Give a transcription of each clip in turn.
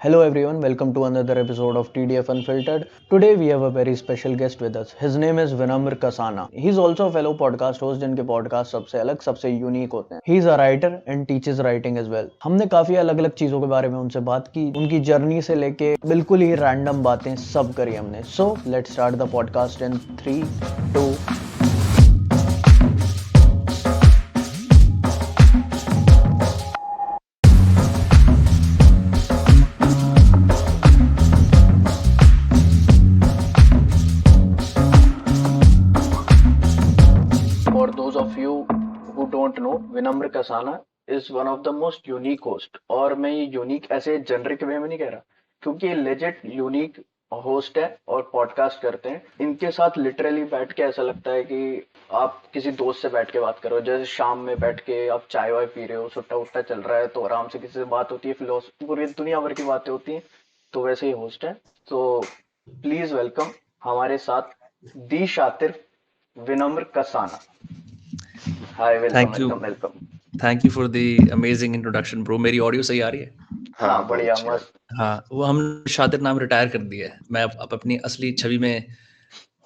Hello everyone, welcome to another episode of TDF Unfiltered. Today we have a very special guest with us. His name is Vinamr Kasana. He is also a fellow podcast host जिनके podcast सबसे अलग सबसे unique होते हैं. He is a writer and teaches writing as well. हमने काफी अलग अलग चीजों के बारे में उनसे बात की, उनकी जर्नी से लेके बिल्कुल ही रैंडम बातें सब करी हमने. So let's start the podcast in 3, 2. For those of you who don't know, विनम्र Kasana is one of the most unique host. और मैं ये यूनिक ऐसे जेनरिक वे में नहीं कह रहा, क्योंकि ये लेजिट यूनिक होस्ट है और पॉडकास्ट करते हैं. इनके साथ लिटरली बैठ के ऐसा लगता है कि आप किसी दोस्त से बैठ के बात करो. जैसे शाम में बैठ के आप चाय वाय पी रहे हो, सुट्टा उट्टा चल रहा है, तो आराम से किसी से बात होती है, फिलोसफी पूरी दुनिया भर की बातें होती हैं. तो वैसे ही होस्ट है. तो प्लीज वेलकम हमारे साथ दी शातिर Vinamra Kasana. Hi, welcome Thank you. Welcome welcome. Thank you for the amazing introduction, bro. मेरी ऑडियो सही आ रही है? हाँ, हाँ, बढ़िया, बहुत मस्त. हाँ, वो हम शातिर नाम रिटायर कर दिया है. मैं अब अपनी असली छवि में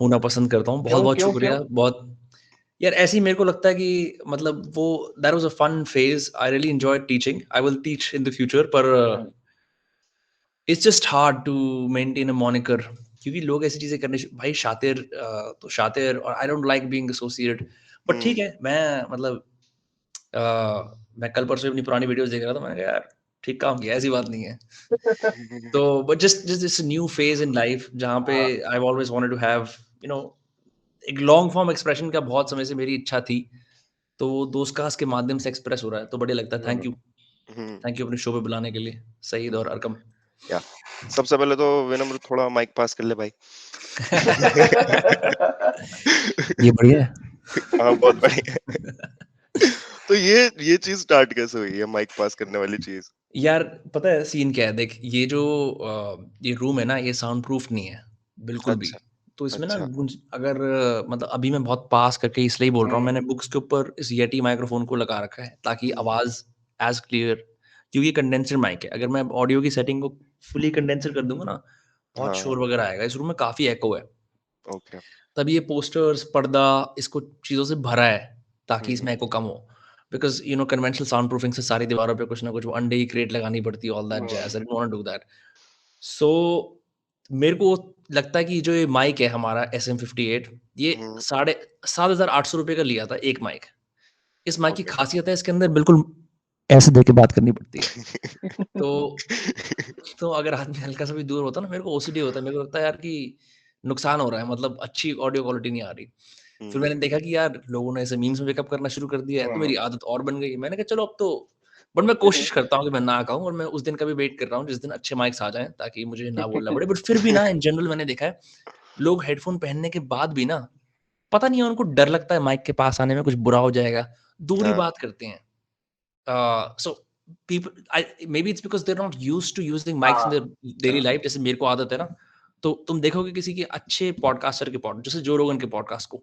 होना पसंद करता हूँ. बहुत क्यों बहुत क्यों शुक्रिया. क्यों? बहुत यार ऐसे ही मेरे को लगता है कि मतलब वो that was a fun phase. I really enjoyed teaching. I will teach in the future, पर it's just hard to maintain a moniker. क्योंकि लोग ऐसी चीजें करने भाई शातिर तो शातिर और I don't like being associated. पर ठीक है, मैं मतलब मैं कल परसों अपनी पुरानी वीडियोस देख रहा था. मैंने कहा यार ठीक काम किया, ऐसी बात नहीं है. तो but just this new phase in life जहाँ पे I always wanted to have you know एक लॉन्ग फॉर्म एक्सप्रेशन का बहुत समय से मेरी इच्छा थी. तो वो दोस्तकास्ट के माध्यम से एक्सप्रेस हो रहा है, तो बढ़िया लगता है. थैंक यू अपने शो पे बुलाने के लिए सईद और अरकम. या सबसे पहले तो विनम्र थोड़ा माइक पास कर ले भाई. ये बढ़िया है. हाँ, बहुत बढ़िया. तो ये चीज स्टार्ट कैसे हुई है, माइक पास करने वाली चीज? यार पता है सीन क्या है, देख ये जो ये रूम है ना, ये साउंड प्रूफ नहीं है बिल्कुल भी. अच्छा. तो इसमें ना अच्छा. अगर मतलब अभी मैं बहुत पास करके इसलिए बोल रहा हूँ, मैंने बुक्स के ऊपर इस येटी माइक्रोफोन को लगा रखा है ताकि आवाज एज क्लियर, क्योंकि कंडेंसर माइक है. अगर मैं ऑडियो की सेटिंग को फुली कंडेंसर कर दूंगा ना, बहुत शोर हाँ. वगैरह आएगा. इस रूम में काफी एको है. ओके. तब ये पोस्टर्स पर्दा इसको चीजों से भरा है ताकि इसमें एको कम हो. Because you know conventional sound proofing से सारी दीवारों पे कुछ ना कुछ वो अंडे की क्रेट लगानी पड़ती है. All that jazz, I don't want to do that. So मेरे को लगता है कि जो ये माइक है हमारा SM58, ये 7,800 का लिया था एक माइक. इस माइक की ओके. खासियत है इसके अंदर बिल्कुल ऐसे दे के बात करनी पड़ती है. तो अगर आदमी हल्का सा भी दूर होता है ना, मेरे को ओसीडी होता है. मेरे को लगता है यार कि नुकसान हो रहा है, मतलब अच्छी ऑडियो क्वालिटी नहीं आ रही. फिर मैंने देखा कि यार लोगों ने ऐसे मीम्स में पिकअप करना शुरू कर दिया है, तो मेरी आदत और बन गई. मैंने कहा चलो अब तो, बट मैं कोशिश करता हूँ कि मैं ना कहूँ, और मैं उस दिन का भी वेट कर रहा हूँ जिस दिन अच्छे माइक्स आ जाएं ताकि मुझे ना बोलना पड़े. बट फिर भी ना इन जनरल मैंने देखा है लोग हेडफोन पहनने के बाद भी ना, पता नहीं है, उनको डर लगता है माइक के पास आने में कुछ बुरा हो जाएगा, दूरी बात करते हैं. So people, maybe it's because they're not used to using mics in their daily life. जैसे मेरे को आदत है ना, तो तुम देखोगे किसी के अच्छे पॉडकास्टर के जैसे जो रोगन के पॉडकास्ट को,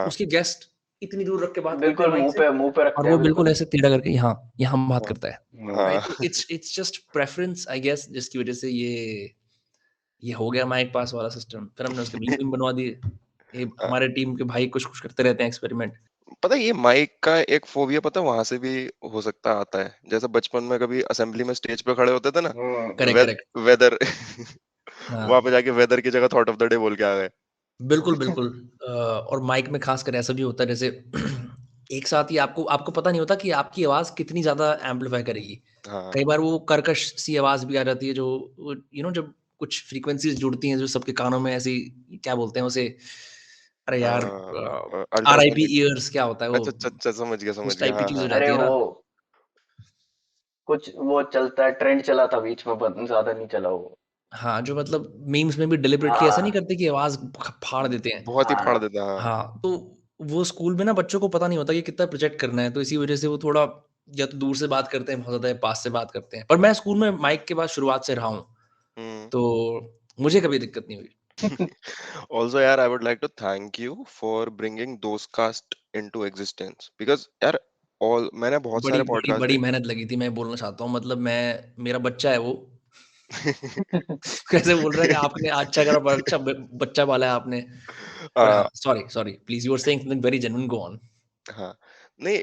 उसके गेस्ट इतनी दूर रख के बात करते हैं बिल्कुल माइक से, मुंह पे रखते और हैं वो बिल्कुल बिल्कुल. ऐसे टेढ़ा करके यहाँ बात करता है. हाँ. Right? तो it's just preference, I guess, जिसकी वजह से ये हो गया माइक पास वाला सिस्टम. फिर हमने उसके ब्लिंक बनवा दिए. ये हमारे टीम के भाई कुछ कुछ करते रहते हैं एक्सपेरिमेंट. पता है ये माइक का एक फोबिया, पता है वहां से भी हो सकता आता है. जैसे बचपन में कभी असेंबली में स्टेज पे खड़े होते थे ना, करेक्ट. वेदर हाँ वहां पे जाके वेदर की जगह थॉट ऑफ द डे बोल के आ गए. बिल्कुल. और माइक में खासकर ऐसा भी होता है जैसे एक साथ ही आपको आपको पता नहीं होता कि आपकी आवाज कितनी ज्यादा एम्पलीफाई करेगी. हाँ. कई बार वो कर्कश सी आवाज भी आ जाती है, जो यू नो जब कुछ फ्रीक्वेंसीज जुड़ती हैं जो सबके कानों में ऐसी, क्या बोलते हैं उसे, अरे यार, RIP अल्ट्रासोनिक. ईयर्स क्या होता है वो, अच्छा, समझ उस गया. टाइप की हाँ, चीज हो हाँ. जाती अरे है ना. वो कुछ वो चलता है, ट्रेंड चला था बीच में, पर ज्यादा नहीं चला वो. हाँ, जो मतलब मीम्स में भी डिलिबरेटली ऐसा नहीं करते कि आवाज फाड़ देते हैं. बहुत ही फाड़ देता है. हाँ. हाँ, तो वो स्कूल में ना बच्चों को पता नहीं होता कि कितना प्रोजेक्ट करना है, तो इसी वजह से वो थोड़ा या तो दूर से बात करते हैं बहुत ज़्यादा, या पास से बात करते हैं. पर मैं स्कूल में माइक के बाद शुरुआत से रहा हूँ, तो मुझे कभी दिक्कत नहीं हुई. Also, यार, I would like to thank you for bringing those cast into existence because यार all मैंने बहुत बड़ी सारे बड़ी पॉडकास्ट बड़ी देखे. मेहनत लगी थी, मैं बोलना चाहता हूँ. मतलब मैं, मेरा बच्चा है वो, कैसे बोल रहा है कि आपने अच्छा करा, पर अच्छा बच्चा पाला है आपने। पर हाँ, sorry please, you are saying something very genuine, go on. हाँ, नहीं,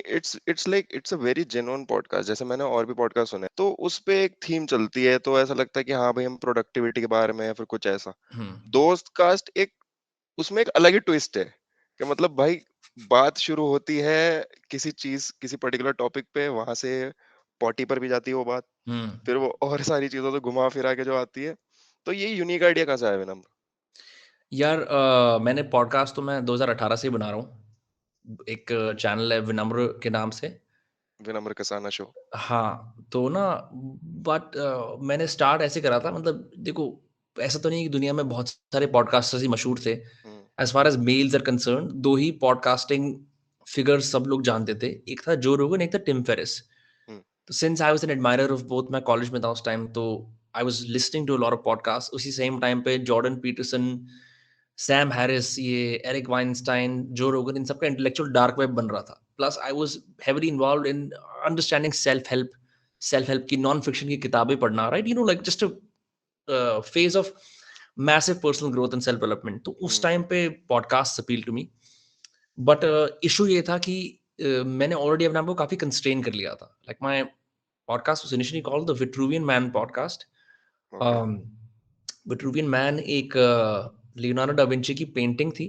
it's like it's a very genuine podcast. जैसे मैंने और भी पॉडकास्ट सुने, तो उस पे एक थीम चलती है, तो ऐसा लगता है कि हाँ भाई, हम प्रोडक्टिविटी के बारे में या फिर कुछ ऐसा। दोस्त कास्ट एक, उसमें एक अलग ही ट्विस्ट है कि मतलब भाई, बात शुरू होती है किसी चीज, किसी पर्टिकुलर टॉपिक पे, वहां से पॉटी पर भी जाती है वो बात, फिर वो और सारी चीजों से घुमा फिरा के जो आती है। तो ये यूनिक आइडिया कहाँ से आया विनम्र? यार मैंने पॉडकास्ट तो मैं 2018 से ही बना रहा हूँ। एक चैनल है विनम्र के नाम से। विनम्र कसाना शो। हाँ, तो ना बट मैंने स्टार्ट ऐसे करा था, मतलब देखो, ऐसा तो नहीं कि दुनिया में बहुत सारे पॉडकास्टर्स ही मशहूर थे। Hmm, as far as males are concerned, 2 ही पॉडकास्टिंग फिगर्स सब लोग जानते थे। एक था जो रोगन, एक था टिम फेरिस। हम्म, तो since I was an admirer of both, मैं कॉलेज में था उस टाइम, तो I was listening to a lot of podcast. उसी सेम टाइम पे जॉर्डन पीटरसन, सैम हैरिस, ये एरिक वाइनस्टाइन, जो रोगन, इन सबका इंटेलेक्चुअल डार्क वेब बन रहा था। Plus I was heavily involved in understanding self help की non fiction की किताबें पढ़ना, right? You know, like just a phase of massive personal growth and self development. तो उस हम्म, टाइम पे podcast appeal to me. But issue ये था कि मैंने ऑलरेडी अपने आप को काफ़ी कंस्ट्रेन कर लिया था। Like my podcast was initially called the Vitruvian Man podcast. Okay, Vitruvian Man एक लियोनार्डो डा विंची की पेंटिंग थी,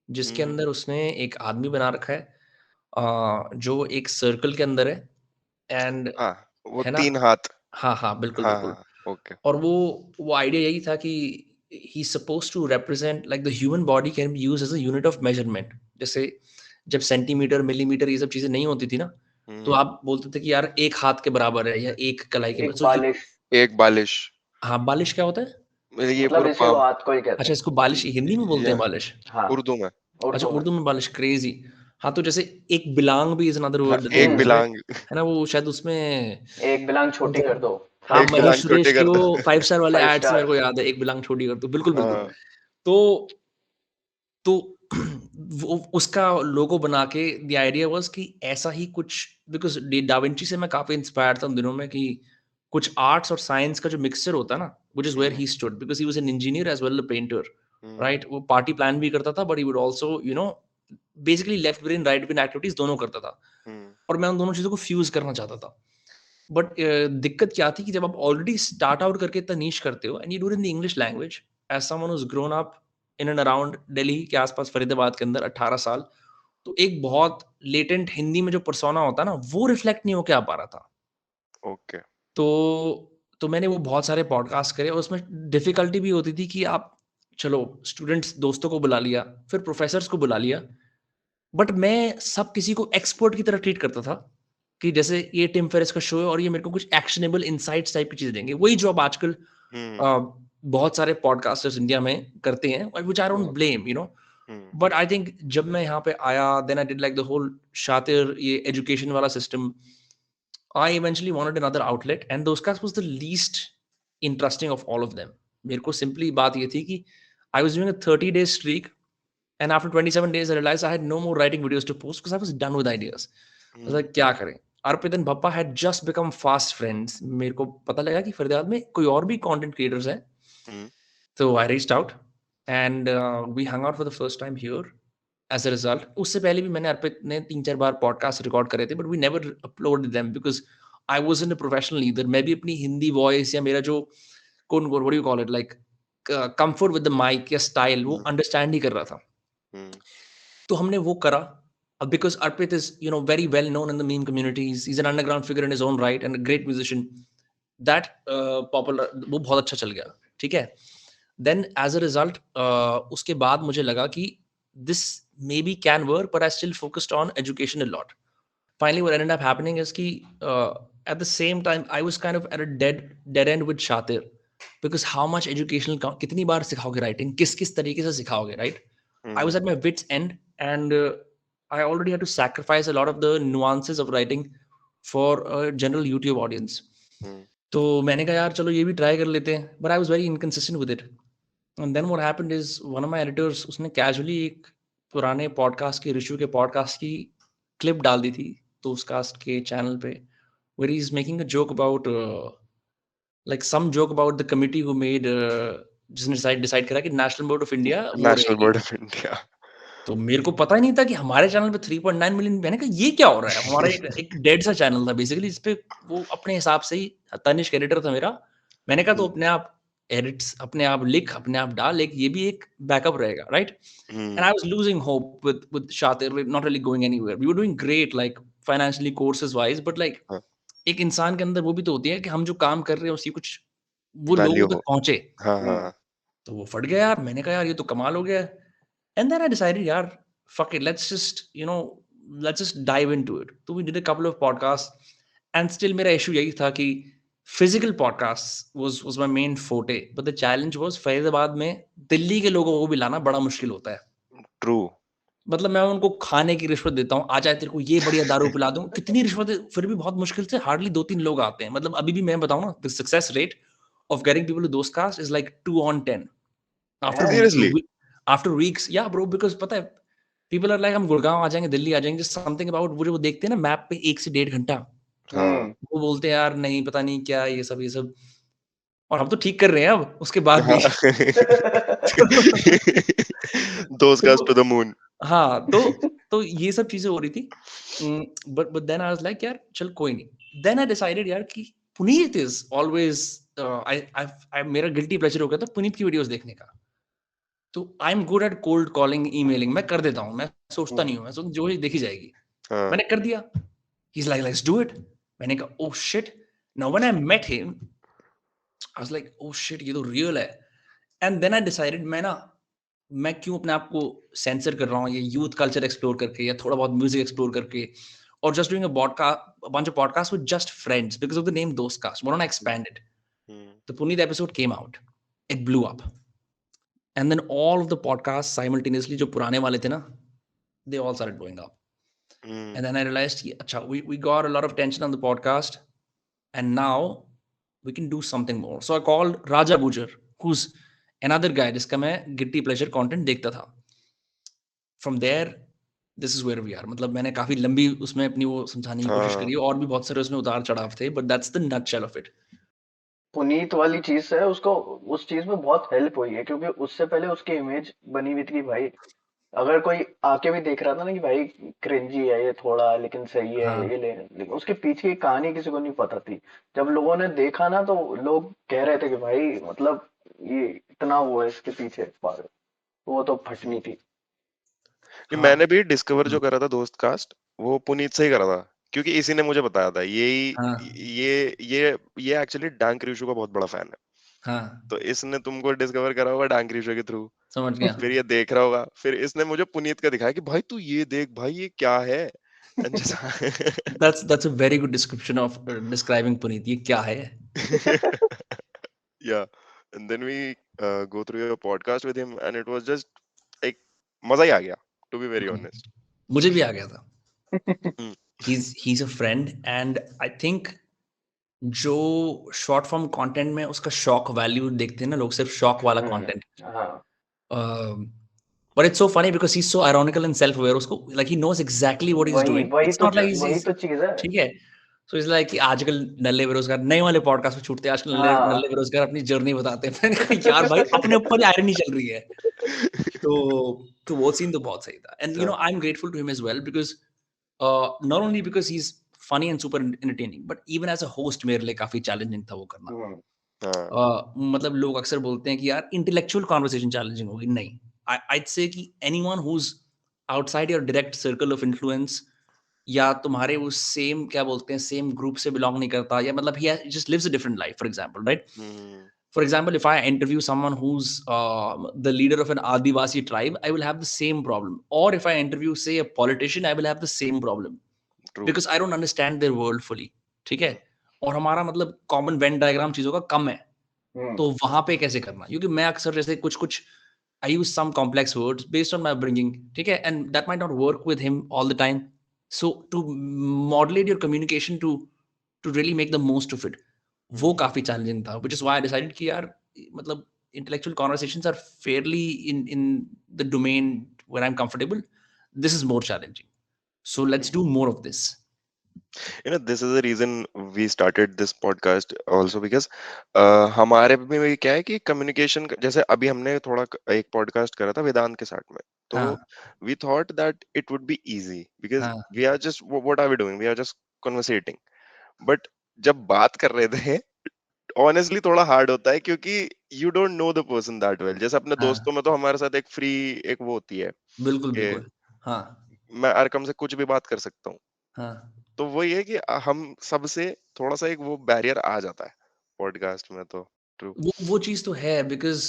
जिसके हम्म, अंदर उसने एक आदमी बना रखा है, जो एक सर्कल के अंदर है, एंड हाँ, वो है ना? 3 हाथ। हाँ, हाँ, बिल्कुल, हाँ, बिल्कुल। हाँ, ओके। और वो आइडिया यही था कि he is supposed to represent, like the human body can be used as a unit of measurement. जैसे जब सेंटीमीटर, मिलीमीटर ये सब चीज़ें नहीं होती थी ना, तो हम्म, आप बोलते थे कि यार 1 हाथ के बराबर है या 1 कलाई के एक बराबर। सो ही बालिश, एक बालिश, हाँ, बालिश क्या होता है? ये मतलब पूरा इसी पाम। बात को ही कहते अच्छा, हैं। इसको बालिश हिंदी में बोलते या हैं, बालिश? हाँ, उर्दू में। अच्छा, उर्दू में। उर्दू में बालिश, क्रेज़ी। हाँ, तो जैसे एक बिलांग भी इज़ अनदर हाँ, वर्ड एक इंग्लिश, राइट? बिलांग। है ना? वो शायद उसमें एक बिलांग छोटी कौन-सा, कर दो, हाँ, 5 एक स्टार, महेश बिलांग छोटे सुरेश के कर दो। वो 5 स्टार वाले 5 एड्स मेरे स्टार। को याद है, एक बिलांग छोटी कर दो। बिल्कुल, बिल्कुल। हाँ, तो तो वो उसका लोगो बना के द आइडिया वाज़ कि ऐसा ही कुछ, बिकॉज़ डा विंची से मैं काफ़ी इंस्पायर्ड था उन दिनों में, कि कुछ आर्ट्स और साइंस का जो मिक्सचर होता है ना, which is where hmm, he stood, because he was an engineer as well a painter, hmm, right? वो पार्टी प्लान भी करता था, but he would also, you know, basically left brain, right brain activities दोनों करता था। हम्म, और मैं उन दोनों चीज़ों को फ्यूज़ करना चाहता था। बट दिक्कत क्या थी कि जब आप ऑलरेडी स्टार्ट आउट करके इतना नीश करते हो, and you do it in the English language, as someone who's grown up in and around Delhi के आसपास, फरीदाबाद के अंदर 18 साल, तो एक बहुत लेटेंट हिंदी में जो पर्सोना होता है ना, वो रिफ्लेक्ट नहीं होके आ पा रहा था। ओके, तो मैंने वो बहुत सारे पॉडकास्ट करे, और उसमें डिफिकल्टी भी होती थी कि आप, चलो, स्टूडेंट्स दोस्तों को बुला लिया, फिर प्रोफेसर्स को बुला लिया, बट मैं सब किसी को एक्सपर्ट की तरह ट्रीट करता था, कि जैसे ये टिम फेरिस का शो है और ये मेरे को कुछ एक्शनेबल इनसाइट्स टाइप की चीज़ें देंगे। वही जो अब आजकल हम्म, अ, बहुत सारे पॉडकास्टर्स इंडिया में करते हैं, which I don't hmm, blame, you know. Hmm, but I think जब मैं यहाँ पे आया, then I did like the whole शातिर ये एजुकेशन वाला system. I eventually wanted another outlet, and दोस्त was the least interesting of all of them. मेरे को सिंपली बात ये थी कि I was doing a 30 days streak, and after 27 days, I realized I had no more writing videos to post because I was done with ideas. I was hmm, like, क्या करें? अर्पित and भप्पा had just become fast friends. मेरे को पता लगा कि फरीदाबाद में कोई और भी content creators हैं. हम्म, So I reached out and we hung out for the first time here. As a result, उससे पहले भी मैंने अर्पित ने 3-4 बार पॉडकास्ट रिकॉर्ड करे थे, but we never uploaded them because I wasn't a professional either. मैं भी अपनी हिंदी वॉइस या मेरा जो what do you call it, like comfort with the mic या स्टाइल, वो हम्म, अंडरस्टैंड ही कर रहा था। हम्म, तो हमने वो करा। Because Arpit is, you know, very well known in the meme communities, he is an underground figure in his own right and a great musician. That popular, वो बहुत अच्छा चल गया, ठीक है? देन एज़ अ रिज़ल्ट उसके बाद मुझे लगा कि this maybe can work, but I still focused on education a lot. Finally, what ended up happening is कि at the same time I was kind of at a dead end with Shatir, because how much educational कितनी बार सिखाओगे writing, किस किस तरीके से सिखाओगे, right? I was hmm, at my wit's end, and I already had to sacrifice a lot of the nuances of writing for a general YouTube audience. हम्म, तो मैंने कहा यार चलो ये भी ट्राई कर लेते हैं, but I was very inconsistent with it. And then what happened is one of my editors, उसने casually एक पुराने पॉडकास्ट की, ऋषु के पॉडकास्ट की क्लिप डाल दी थी दोस्तकास्ट के चैनल पे, where he's making a joke about like some joke about the committee who made जिसने डिसाइड करा कि नेशनल बोर्ड ऑफ इंडिया वो नेशनल रहेगी। Board of India. तो मेरे को पता ही नहीं था कि हमारे चैनल पे 3.9 मिलियन, मैंने कहा ये क्या हो रहा है। हमारा एक डेड सा चैनल था बेसिकली, जिस पे वो अपने हिसाब से ही, तनिष्क एडिटर था मेरा, मैंने कहा तो अपने आप एडिट्स अपने आप लिख, अपने आप डाल, एक ये भी एक बैकअप रहेगा, right. And I was losing hope with शातिर, not really going anywhere, we were doing great like financially, courses wise, but like एक इंसान के अंदर वो भी तो होती है कि हम जो काम कर रहे हैं उसकी कुछ वो वैल्यू लोगों तक हो। पहुंचे। हाँ। तो वो फट गया यार। मैंने कहा यार ये तो कमाल हो गया। And then I decided, यार, fuck it, let's just, let's just dive into it. So we did a couple of podcasts, and still मेरा issue यही था कि physical podcasts was my main forte. But the challenge was Faridabad में दिल्ली के लोगों को भी लाना बड़ा मुश्किल होता है। ट्रू। मतलब मैं उनको खाने की रिश्वत देता हूँ, आ जाए तेरे को ये बढ़िया दारू पिला दूँ, कितनी रिश्वत है, फिर भी बहुत मुश्किल से हार्डली 2-3 लोग आते हैं। मतलब अभी भी मैं बताऊँ ना, the success rate of getting people to those casts is like 2 on 10. Seriously? After weeks, yeah bro, because पता है people are like हम गुड़गांव आ जाएंगे, दिल्ली आ जाएंगे, just something about वो जो वो देखते हैं ना मैप पे 1 से 1.5 घंटा, वो बोलते हैं यार नहीं पता नहीं क्या ये सब, और हम तो ठीक कर रहे हैं अब उसके बाद भी। Those guys to the moon. हाँ, तो ये सब चीजें हो रही थी। but then I was like यार चल कोई नहीं। Then I decided यार कि पुनीत is always I मेरा guilty pleasure हो गया था पुनीत की वीडियोस देखने का। तो I am good at cold calling, emailing, मैं कर देता हूँ, मैं सोचता नहीं हूँ, मैं जो ही देखी जाएगी। मैंने कर दिया। He is like let's do it. मैंने कहा oh shit. Now when I met him I was like oh shit ये तो रियल है। एंड देन आई डिसाइडेड मैं क्यों अपने आप को सेंसर कर रहा हूँ ये यूथ कल्चर एक्सप्लोर करके या थोड़ा बहुत म्यूजिक एक्सप्लोर करके, और just doing a bunch of podcasts with just friends because of the name Dostcast. Why don't I expand it? The Puneet episode came out. It blew up. And then all of the podcasts simultaneously, जो पुराने वाले थे ना, they all started blowing up. And then I realized, अच्छा, we got a lot of attention on the podcast, and now we can do something more. So I called Raja Gujar, who's another guy जिसका मैं guilty pleasure content देखता था. From there, this is where we are. मतलब मैंने काफी लंबी उसमें अपनी वो समझाने की कोशिश करी, और भी बहुत सारे उसमें उतार चढ़ाव थे, but that's the nutshell of it. Puneet वाली चीज से उसको उस चीज में बहुत हेल्प हुई है, क्योंकि उससे पहले उसकी इमेज बनी हुई थी कि भाई अगर कोई आके भी देख रहा था ना कि भाई क्रिंजी है ये थोड़ा, लेकिन सही है हाँ. ये ले, लेकिन उसके पीछे की कहानी किसी को नहीं पता थी। जब लोगों ने देखा ना तो लोग कह रहे थे कि भाई मतलब ये इतना वो है इसके पीछे, वो तो फटनी थी। हाँ. मैंने भी डिस्कवर जो करा था दोस्त कास्ट, वो पुनीत से ही करा था, क्योंकि इसी ने मुझे बताया था। हाँ. ये एक्चुअली डांग क्रिशु का बहुत बड़ा फैन है। हाँ. तो इसने तुमको डिस्कवर करा होगा डांग क्रिशु के थ्रू, समझ गया। फिर ये देख रहा होगा, फिर इसने मुझे पुनीत का दिखाया कि भाई तू ये देख भाई ये क्या है। And just That's a very good description of describing Puneet. ये क्या है? yeah, and then we go through your podcast with him, and it was just like मजा ही आ गया, to be very honest. मुझे भी आ गया था। He's a friend, and I think जो शॉर्ट फॉर्म कंटेंट में उसका शॉक वैल्यू देखते हैं ना लोग, सिर्फ शॉक वाला content. But it's so funny because he's so ironical and self-aware. उसको like he knows exactly what he's doing. It's not like वही तो चीज है। ठीक है। So it's like कि आजकल नल्ले बेरोजगार नए वाले पॉडकास्ट में छूटते हैं, आजकल नल्ले बेरोजगार अपनी जर्नी बताते हैं। मैंने कहा यार भाई अपने ऊपर आयरनी चल रही है। तो वो सीन तो बहुत सही था। And I'm grateful to him as well because not only because he's funny and super entertaining, but even as a host मेरे लिए काफी चैलेंजिंग था वो करना। मतलब लोग अक्सर बोलते हैं कि यार इंटेलेक्चुअल कॉन्वर्सेशन चैलेंजिंग होगी, नहीं। I'd say कि anyone who's outside your direct circle of influence, या तुम्हारे वो सेम क्या बोलते हैं सेम ग्रुप से बिलोंग नहीं करता, या मतलब he just lives a different life, for example, right? For example, if I interview someone who's the leader of an Adivasi tribe, I will have the same problem. Or if I interview, say, a politician, I will have the same problem. True. Because I don't understand their world fully. ठीक है? और हमारा मतलब common Venn diagram चीजों का कम है, तो वहां पे कैसे करना? क्योंकि मैं अक्सर जैसे कुछ I use some complex words based on my upbringing, ठीक है? And that might not work with him all the time. So to modulate your communication to really make the most of it, वो काफी challenging था, which is why I decided कि यार मतलब intellectual conversations are fairly in the domain where I'm comfortable. This is more challenging. So let's do more of this. This is the reason we started this podcast also because हमारे में भी क्या है कि communication जैसे अभी हमने थोड़ा एक पॉडकास्ट करा था वेदांत के साथ में, तो हाँ, we thought that it would be easy because हाँ, we are just what are we doing, we are just conversating, but जब बात कर रहे थे ऑनेस्टली थोड़ा हार्ड होता है क्योंकि you don't know the person that well। जैसे अपने हाँ, दोस्तों में तो हमारे साथ एक फ्री एक वो होती है बिल्कुल, कि बिल्कुल। हाँ, मैं अरकम से कुछ भी बात कर सकता हूँ, हाँ। तो वही है कि हम सबसे थोड़ा-सा एक वो बैरियर आ जाता है पॉडकास्ट में तो। ट्रू। वो चीज़ तो है because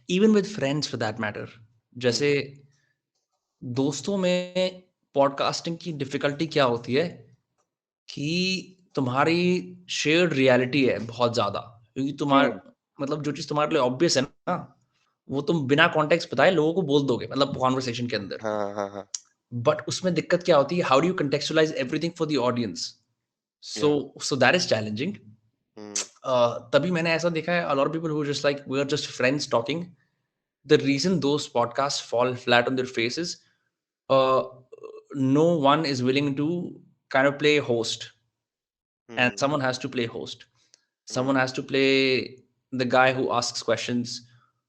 even with friends for that matter हुँ, जैसे दोस्तों में पॉडकास्टिंग की डिफ़िकल्टी क्या होती है कि तुम्हारी शेयर्ड रियलिटी है बहुत ज़्यादा क्योंकि हुँ, मतलब जो चीज़ तुम्हारे लिए ऑब्वियस है ना, वो तुम बिना कॉन्टेक्स्ट बताए लोगों को बोल दोगे मतलब कन्वर्सेशन के अंदर। हाँ, हाँ, हाँ। बट उसमें दिक्कत क्या होती है how do you contextualize everything for the audience? So yeah so that is challenging. हुँ, तभी मैंने ऐसा देखा है a lot of people who are just like we are just friends talking. The reason those podcasts fall flat on their faces, uh, no one is willing to kind of play host, and hmm, someone has to play host. Hmm, Someone has to play the guy who asks questions,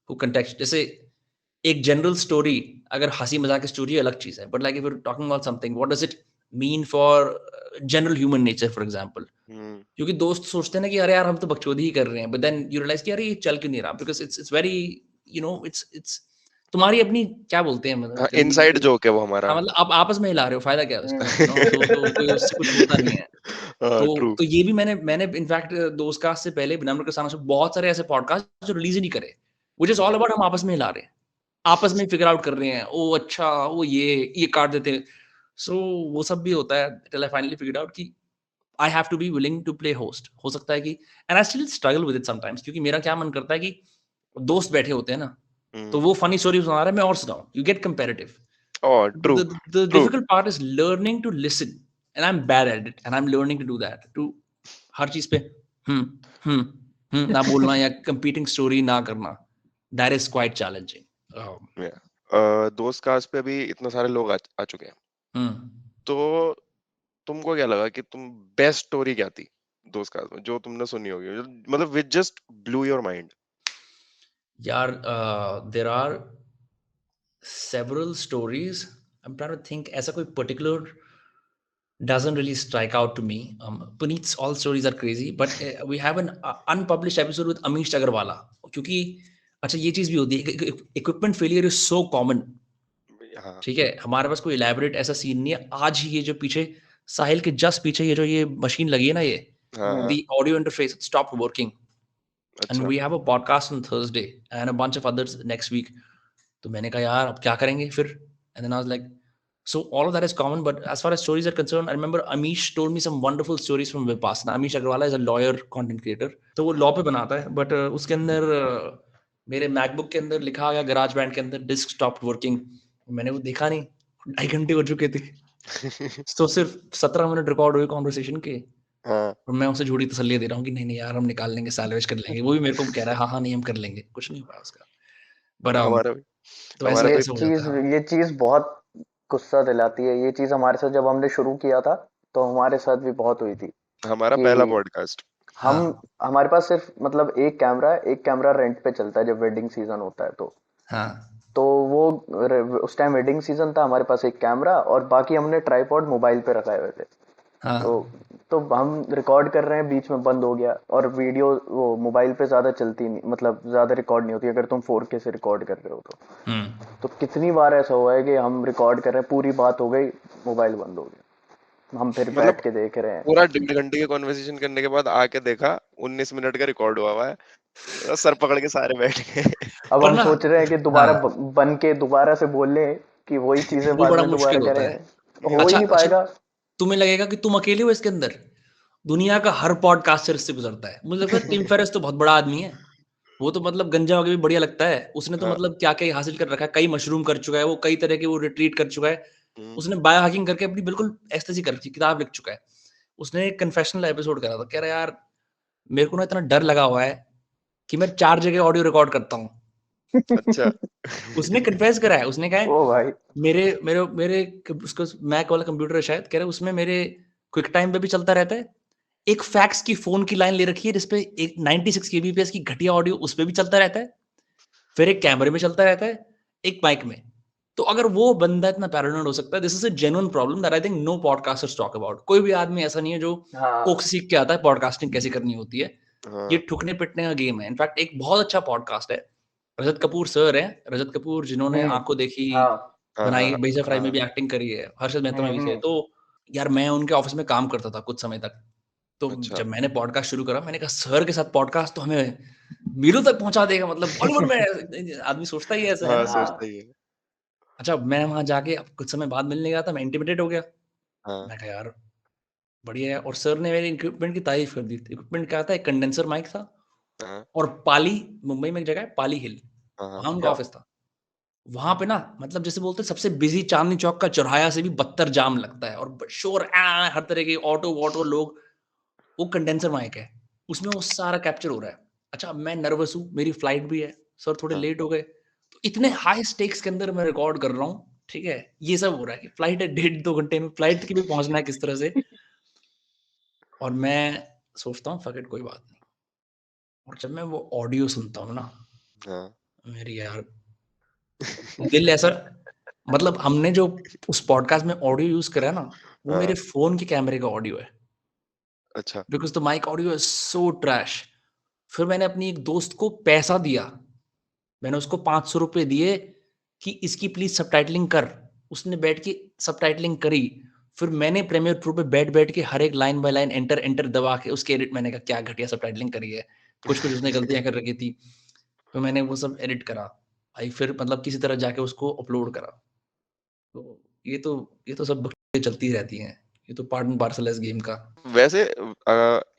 who context. जैसे एक general story अगर हंसी मजाक की story अलग चीज है but like if you talking about something what does it mean for general human nature for example हुँ, क्योंकि दोस्त सोचते हैं ना कि अरे यार हम तो बकचोदी ही कर रहे हैं बट देन यू रियलाइज कि अरे ये चल क्यों नहीं रहा बिकॉज इट्स वेरी इट्स तुम्हारी अपनी क्या बोलते हैं मतलब हाँ, जनरली इनसाइड जोक है वो हमारा। हाँ मतलब आप आपस में हिला रहे हो फायदा क्या है उसका हुँ। तो कोई उससे कुछ होता नहीं है हाँ, तो ट्रू। तो ये भी मैंने इनफैक्ट दोस्त कास्ट से पहले विनम्र के साथ बहुत सारे ऐसे पॉडकास्ट जो रिलीज ही नहीं करे which is all hmm, about हम आपस में हिला रहे हैं आपस में फिगर आउट कर रहे हैं ओ अच्छा वो ये काट देते हैं सो वो सब भी होता है till I finally figure out कि I have to be willing to play host हो सकता है कि and I still struggle with it sometimes क्योंकि मेरा क्या मन करता है कि दोस्त बैठे होते हैं ना तो हुँ, वो फनी स्टोरी सुना रहा है मैं और सुनाऊं you get comparative oh, true, the true. difficult part is learning to listen and I'm bad at it and I'm learning to do that to हर चीज पे हम्म हम्म ना बोलना या competing story ना करना that is quite challenging या दोस्त cast पे अभी इतने सारे लोग आ चुके हैं। हम्म तो तुमको क्या लगा कि तुम बेस्ट स्टोरी क्या थी दोस्त कास्ट में जो तुमने सुनी होगी? मतलब which just blue your mind? यार there are several stories I'm trying to think ऐसा कोई particular doesn't really strike out to me. Puneet's all stories are crazy, but we have an unpublished episode with Amish Agarwala. क्योंकि अच्छा ये चीज भी होती है equipment failure is so common हाँ, ठीक है हमारे पास कोई इलेबोरेट ऐसा सीन नहीं है आज ही ये जो पीछे साहिल के जस्ट पीछे ये जो ये मशीन लगी है ना ये हाँ, हुँ, हाँ। The audio interface stop working and अच्छा। We have a podcast on Thursday and a bunch of others next week तो मैंने कहा यार अब क्या करेंगे फिर and then I was like so all of that is common but as far as stories are concerned I remember Amish told me some wonderful stories from Vipassana Amish Agarwala is a lawyer content creator तो वो law पे बनाता है but उसके अंदर मेरे MacBook के अंदर लिखा गया गराज बैंड के अंदर डिस्क स्टॉप वर्किंग मैंने वो देखा नहीं 2.5 घंटे हो चुके थे तो सिर्फ 17 मिनट रिकॉर्ड हुए कॉन्वर्सेशन के हाँ, और मैं उसे झूठी तसल्ली दे रहा हूँ कि नहीं नहीं यार हम निकाल लेंगे सैलवेज कर लेंगे वो भी मेरे को कह रहा है हाँ हाँ नहीं हम कर लेंगे कुछ नहीं हुआ उसका बट हमारा भी तो ऐसे हमारा भी ऐसे हो जाता है हाँ ये चीज़ बहुत गुस्सा दिलाती है। ये चीज़ हमारे साथ जब हमने शुरू किया था, तो हमारे साथ भी बहुत हुई थी हमारा कि पहला पॉडकास्ट। हम हाँ हमारे पास सिर्फ मतलब एक कैमरा रेंट पे चलता है जब वेडिंग सीजन होता है हाँ तो वो उस टाइम वेडिंग सीजन था हमारे पास एक कैमरा और बाकी हमने ट्राइपॉड मोबाइल पे रखाए हुए थे हाँ तो तो हम रिकॉर्ड कर रहे हैं बीच में बंद हो गया और वीडियो वो मोबाइल पे ज्यादा चलती नहीं मतलब ज्यादा रिकॉर्ड नहीं होती अगर तुम 4K से रिकॉर्ड कर रहे हो हम्म तो कितनी बार ऐसा हुआ है कि हम रिकॉर्ड कर रहे हैं पूरी बात हो गई मोबाइल बंद हो गया हम फिर मतलब बैठ के देख रहे हैं पूरा 1.5 घंटे की कॉन्वर्सेशन करने के बाद आके देखा 19 मिनट का रिकॉर्ड हुआ है। सर पकड़ के सारे बैठ गए। अब पर हम ना सोच रहे हैं कि दोबारा हाँ बन के दोबारा से बोल लें कि वही चीजें वो बाद बड़ा में दोबारा मुश्किल होता करें है हो ही अच्छा नहीं अच्छा पाएगा तुम्हें लगेगा कि तुम अकेले हो इसके अंदर दुनिया का हर पॉडकास्टर इससे गुजरता है मुझे लगता है टिम फेरिस तो बहुत बड़ा आदमी है वो तो मतलब गंजा वगैरह भी बढ़िया लगता है उसने तो हाँ, मतलब क्या क्या हासिल कर रखा है कई मशरूम कर चुका है वो कई तरह के वो रिट्रीट कर चुका है हुँ, उसने बायो हैकिंग करके अपनी बिल्कुल एस्थेसी कर रखी किताब लिख चुका है उसने एक कन्फेशनल एपिसोड करा था कह रहा यार मेरे को ना इतना डर लगा हुआ है कि मैं 4 जगह ऑडियो रिकॉर्ड करता हूँ अच्छा। उसने कन्फेस करा है, उसने कहा है ओ भाई मेरे मेरे मेरे उसको मैक वाला कंप्यूटर है शायद, कह रहा है उसमें मेरे क्विक टाइम पे भी चलता रहता है, एक फैक्स की फोन की लाइन ले रखी है जिसपे एक 96 kbps की घटिया ऑडियो उस पे भी चलता रहता है, फिर एक कैमरे में चलता रहता है, एक माइक में। तो अगर वो बंदा इतना पैरानॉइड हो सकता है, this is a genuine problem that I think no podcasters talk about. कोई भी आदमी ऐसा नहीं है जो कोक हाँ सीख के आता है पॉडकास्टिंग कैसे करनी होती है। ये हाँ ठुकने पिटने का गेम है। इनफैक्ट एक बहुत अच्छा पॉडकास्ट है, रजत कपूर सर है, रजत कपूर जिन्होंने हम्म आंखों देखी हाँ हाँ बनाई, हाँ बेजा फ्राई में हाँ भी एक्टिंग करी है, हर्षद मेहता में भी थे। हम्म। तो यार मैं उनके ऑफिस में काम करता था कुछ समय तक। तो अच्छा जब मैंने पॉडकास्ट शुरू करा, मैंने कहा सर के साथ पॉडकास्ट तो हमें मीलों तक पहुंचा देगा, मतलब बॉलीवुड में आदमी सोचता ही ऐसा है हाँ ना। सोचता ही है अच्छा मैं वहां जाके अब कुछ समय बाद मिलने गया था, मैं इंटिमिडेट हो गया। हाँ मैं कहा यार बढ़िया है। और सर ने मेरे इक्विपमेंट की तारीफ कर दी। इक्विपमेंट क्या था, एक कंडेंसर माइक था हाँ और पाली, मुंबई में एक जगह है पाली हिल, हाँ हाँ वहां उनका अच्छा ऑफिस था। वहां पे ना मतलब जैसे बोलते हैं सबसे बिजी चांदनी चौक का चौराहा से भी बदतर जाम लगता है, और शोर हर तरह के ऑटो वॉटो लोग। वो कंडेंसर माइक है, उसमें वो सारा कैप्चर हो रहा है। अच्छा अब मैं नर्वस हूँ, मेरी फ्लाइट भी है, सर थोड़े हाँ लेट हो गए, तो इतने हाई स्टेक्स के अंदर मैं रिकॉर्ड कर रहा हूँ, ठीक है। ये सब हो रहा है कि फ्लाइट है 1.5-2 घंटे में, फ्लाइट की भी पहुंचना है किस तरह से। और मैं सोचता हूँ फक इट, कोई बात नहीं। और जब मैं वो ऑडियो सुनता हूँ ना, हाँ मेरी यार दिल ऐसा, मतलब हमने जो उस पॉडकास्ट में ऑडियो यूज करा है ना, वो मेरे हाँ फोन के कैमरे का ऑडियो है, अच्छा because the mic audio is so trash. फिर मैंने अपनी एक दोस्त को पैसा दिया, मैंने उसको 500 रुपए दिए कि इसकी प्लीज सबटाइटलिंग कर। उसने बैठ के सबटाइटलिंग करी। फिर मैंने प्रीमियर प्रो पे बैठ बैठ के हर एक line by line enter enter दबा के उसके एडिट, मैंने कहा क्या घटिया सबटाइटलिंग करी है, कुछ कुछ उसने गलतियां कर रखी थी। तो मैंने वो सब एडिट करा भाई, फिर मतलब किसी तरह जाके उसको अपलोड करा। तो ये तो सब बकचोदी चलती रहती हैं, ये तो पार्ट एंड पार्सल है इस गेम का। वैसे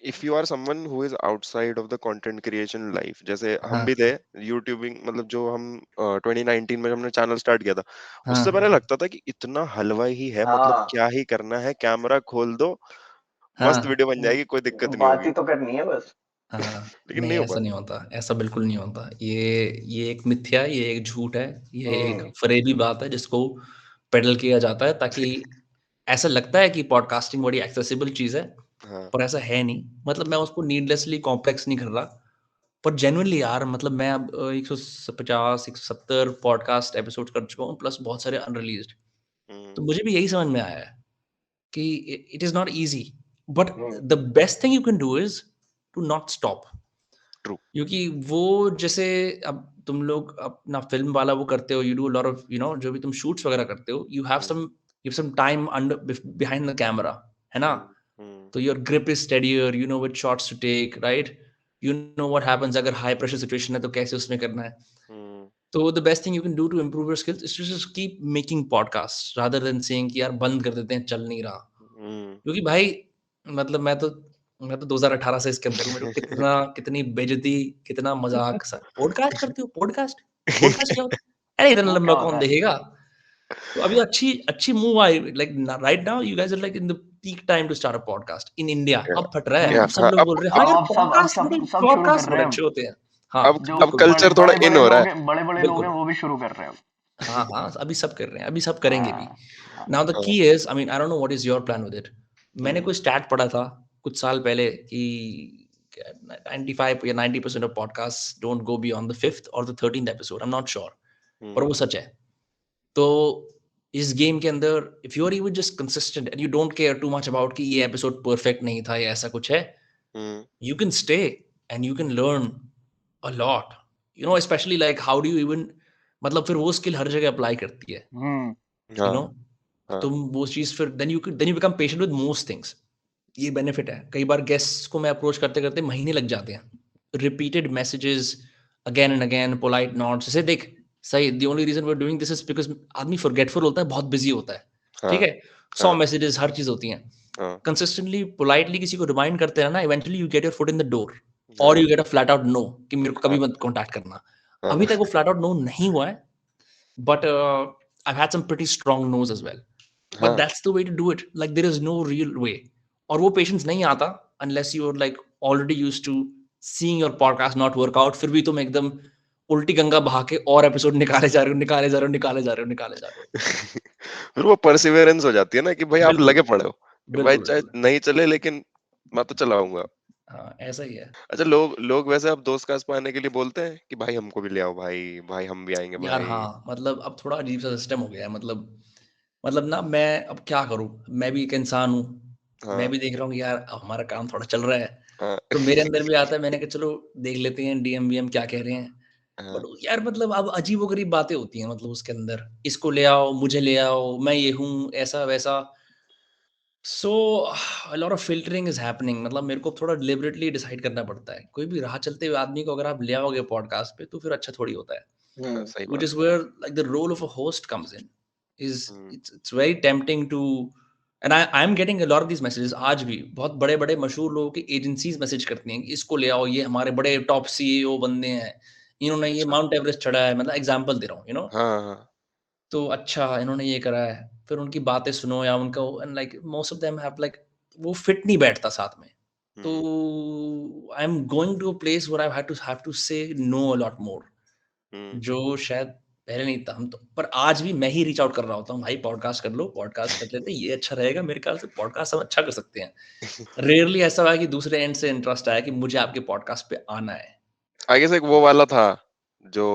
if you are someone who is outside of the content creation life, जैसे हम हाँ भी थे यूट्यूबिंग, मतलब जो हम 2019 में हमने चैनल स्टार्ट किया था, उससे हाँ पहले लगता था कि इतना हलवा ही है, मतलब हाँ क्या ही करना है, कैमरा खोल दो, मस्त हाँ वीडियो बन जाएगी, कोई दिक्कत नहीं बात होगी। ही तो करनी है बस। हाँ, लेकिन नहीं नहीं हो ऐसा नहीं पाता। होता, ऐसा बिल्कुल नहीं होता। ये एक मिथ्या है, ये एक झूठ है, ये एक हम्म फरेबी बात है जिसको पेडल किया जाता है ताकि ऐसा लगता है कि पॉडकास्टिंग बड़ी एक्सेसिबल चीज़ है, हाँ पर ऐसा है नहीं। मतलब मैं उसको नीडलेसली कॉम्प्लेक्स नहीं कर रहा, पर जेन्युइनली यार मतलब मैं अब 150 170 पॉडकास्ट एपिसोड कर चुका हूँ, प्लस बहुत सारे अनरिलीज्ड। हम्म तो मुझे भी यही समझ में आया है कि it is not easy, but hmm the best thing you can do is to not stop. True क्योंकि वो जैसे अब तुम लोग अपना फ़िल्म वाला वो करते हो, you do a lot of जो भी तुम शूट्स वगैरह करते हो, you have some time under behind the camera, है ना? हम्म हम्म तो your grip is steadier, you know which shots to take, right? You know what happens अगर हाई प्रेशर सिचुएशन है तो कैसे उसमें करना है। हम्म तो the best thing you can do to improve your skills is to just keep making podcast rather than saying कि यार बंद कर देते हैं, चल नहीं रहा। हम्म। क्योंकि भाई मतलब मैं तो 2018 से इसके अंदर हूँ, मेरे को कितनी बेइज्जती, कितना मज़ाक सा पॉडकास्ट करते हो, पॉडकास्ट? पॉडकास्ट क्या होता है? अरे इतना वो लंबा क्या होता कौन है? देखेगा? तो अभी अच्छी अच्छी मूव आई, like right now you guys are like in the peak time to start a podcast in India. या अब फट रहा है, या अब सब हाँ लोग बोल रहे हैं, हाँ यार अब पॉडकास्ट बड़े सब शुरू कर पॉडकास्ट रहे बड़े हैं अच्छे अब। होते हैं। हाँ, जो अब बिल्कुल, कल्चर थोड़ा इन हो रहा है। बड़े लोग हैं बिल्कुल। वो भी शुरू कर रहे हैं अब। हाँ, हाँ, अभी सब कर रहे हैं, अभी सब करेंगे भी। हाँ हाँ नाउ द हाँ की is I mean I don't know what is your plan with it. मैंने हम्म कोई स्टैट पढ़ा था कुछ साल पहले कि 95 या 90% of podcast don't go beyond the 5th और the 13th episode, I am not sure, पर हम्म वो सच है। तो इस गेम के अंदर if you are even just consistent and you don't care too much about कि ये एपिसोड परफेक्ट नहीं था या ऐसा कुछ है, हम्म you can stay and you can learn a lot, especially like how do you even, मतलब फिर वो स्किल हर जगह अप्लाई करती है, हम्म यू हाँ नो हाँ तुम वो चीज फिर then you become patient with most things। ये बेनिफिट है। कई बार गेस्ट्स को मैं अप्रोच करते करते महीने लग जाते हैं, repeated messages again and again, polite notes, जैसे देख सही the only reason we are doing this is because आदमी फॉरगेटफुल होता है, बहुत बिजी होता है, ठीक हाँ है। 100 हाँ मैसेजेस हर चीज होती हैं। हाँ कंसिस्टेंटली पोलाइटली किसी को रिमाइंड करते रहना, eventually you get your foot in the door, और हाँ you get a flat out no कि मेरे को हाँ कभी मत कांटेक्ट करना। हाँ अभी तक वो फ्लैट आउट नो नहीं हुआ है, but I've had some pretty strong no's as well, but हाँ that's the way to do it, like there is no real way। और वो patience नहीं आता unless you are like already used to seeing your podcast not work out, फिर भी तुम एकदम उल्टी गंगा बहा के और एपिसोड निकाले जा रहे हो। फिर वो परसिवियरेंस हो जाती है ना कि भाई आप बिल्कुल, लगे पड़े हो कि भाई चाहे बिल्कुल। नहीं चले लेकिन मैं तो चलाऊंगा। हाँ, ऐसा ही है। अच्छा, लोग लोग वैसे अब दोस्त कास्ट पाने के लिए बोलते हैं कि भाई हमको भी ले आओ, भाई भाई हम भी आएंगे यार भाई। हाँ, मतलब अब थोड़ा अजीब-सा सिस्टम हो गया है मतलब ना मैं अब क्या करूँ? मैं भी एक इंसान हूँ। मैं हाँ भी देख रहा हूँ कि यार अब हमारा काम थोड़ा चल रहा है। हाँ तो मेरे अंदर भी आता है, मैंने कहा चलो देख लेते हैं डीएम-वीएम क्या कह रहे हैं। हाँ, बट यार मतलब अब अजीबो-गरीब बातें होती हैं मतलब उसके अंदर। इसको ले आओ, मुझे ले आओ, मैं ये हूँ, ऐसा-वैसा। So a lot of filtering is happening मतलब मेरे को थोड़ा डिलिबरेटली डिसाइड करना पड़ता है। कोई भी राह चलते हुए आदमी को अगर आप ले आओगे पॉडकास्ट पे तो फिर अच्छा थोड़ी होता है। हाँ, हम्म। सही Which बात is है। where like the role of a host comes in. Is hmm, it's very tempting to and I'm getting a lot of these messages आज भी बहुत बड़े-बड़े मशहूर लोगों की एजेंसीज़ मैसेज करती हैं कि इसको ले आओ, ये हमारे बड़े टॉप सीईओ बंदे हैं। इन्होंने ये अच्छा, माउंट एवरेस्ट चढ़ा है मतलब एग्ज़ाम्पल दे रहा हूँ, हाँ हाँ, तो अच्छा इन्होंने ये करा है। फिर उनकी बातें सुनो या उनका and like most of them have like वो फिट नहीं बैठता साथ में। तो हम्म, I am going to a place where I have to say no a lot more. हम्म, जो शायद पहले नहीं था हम तो पर आज भी मैं ही रीच आउट कर रहा होता हूँ, भाई पॉडकास्ट कर लो, पॉडकास्ट कर लेते हैं, ये अच्छा रहेगा, मेरे ख्याल से पॉडकास्ट हम अच्छा कर सकते हैं। रेयरली ऐसा हुआ है कि दूसरे एंड से इंटरेस्ट आया कि मुझे आपके पॉडकास्ट पे आना है। आई गेस एक वो वाला था जो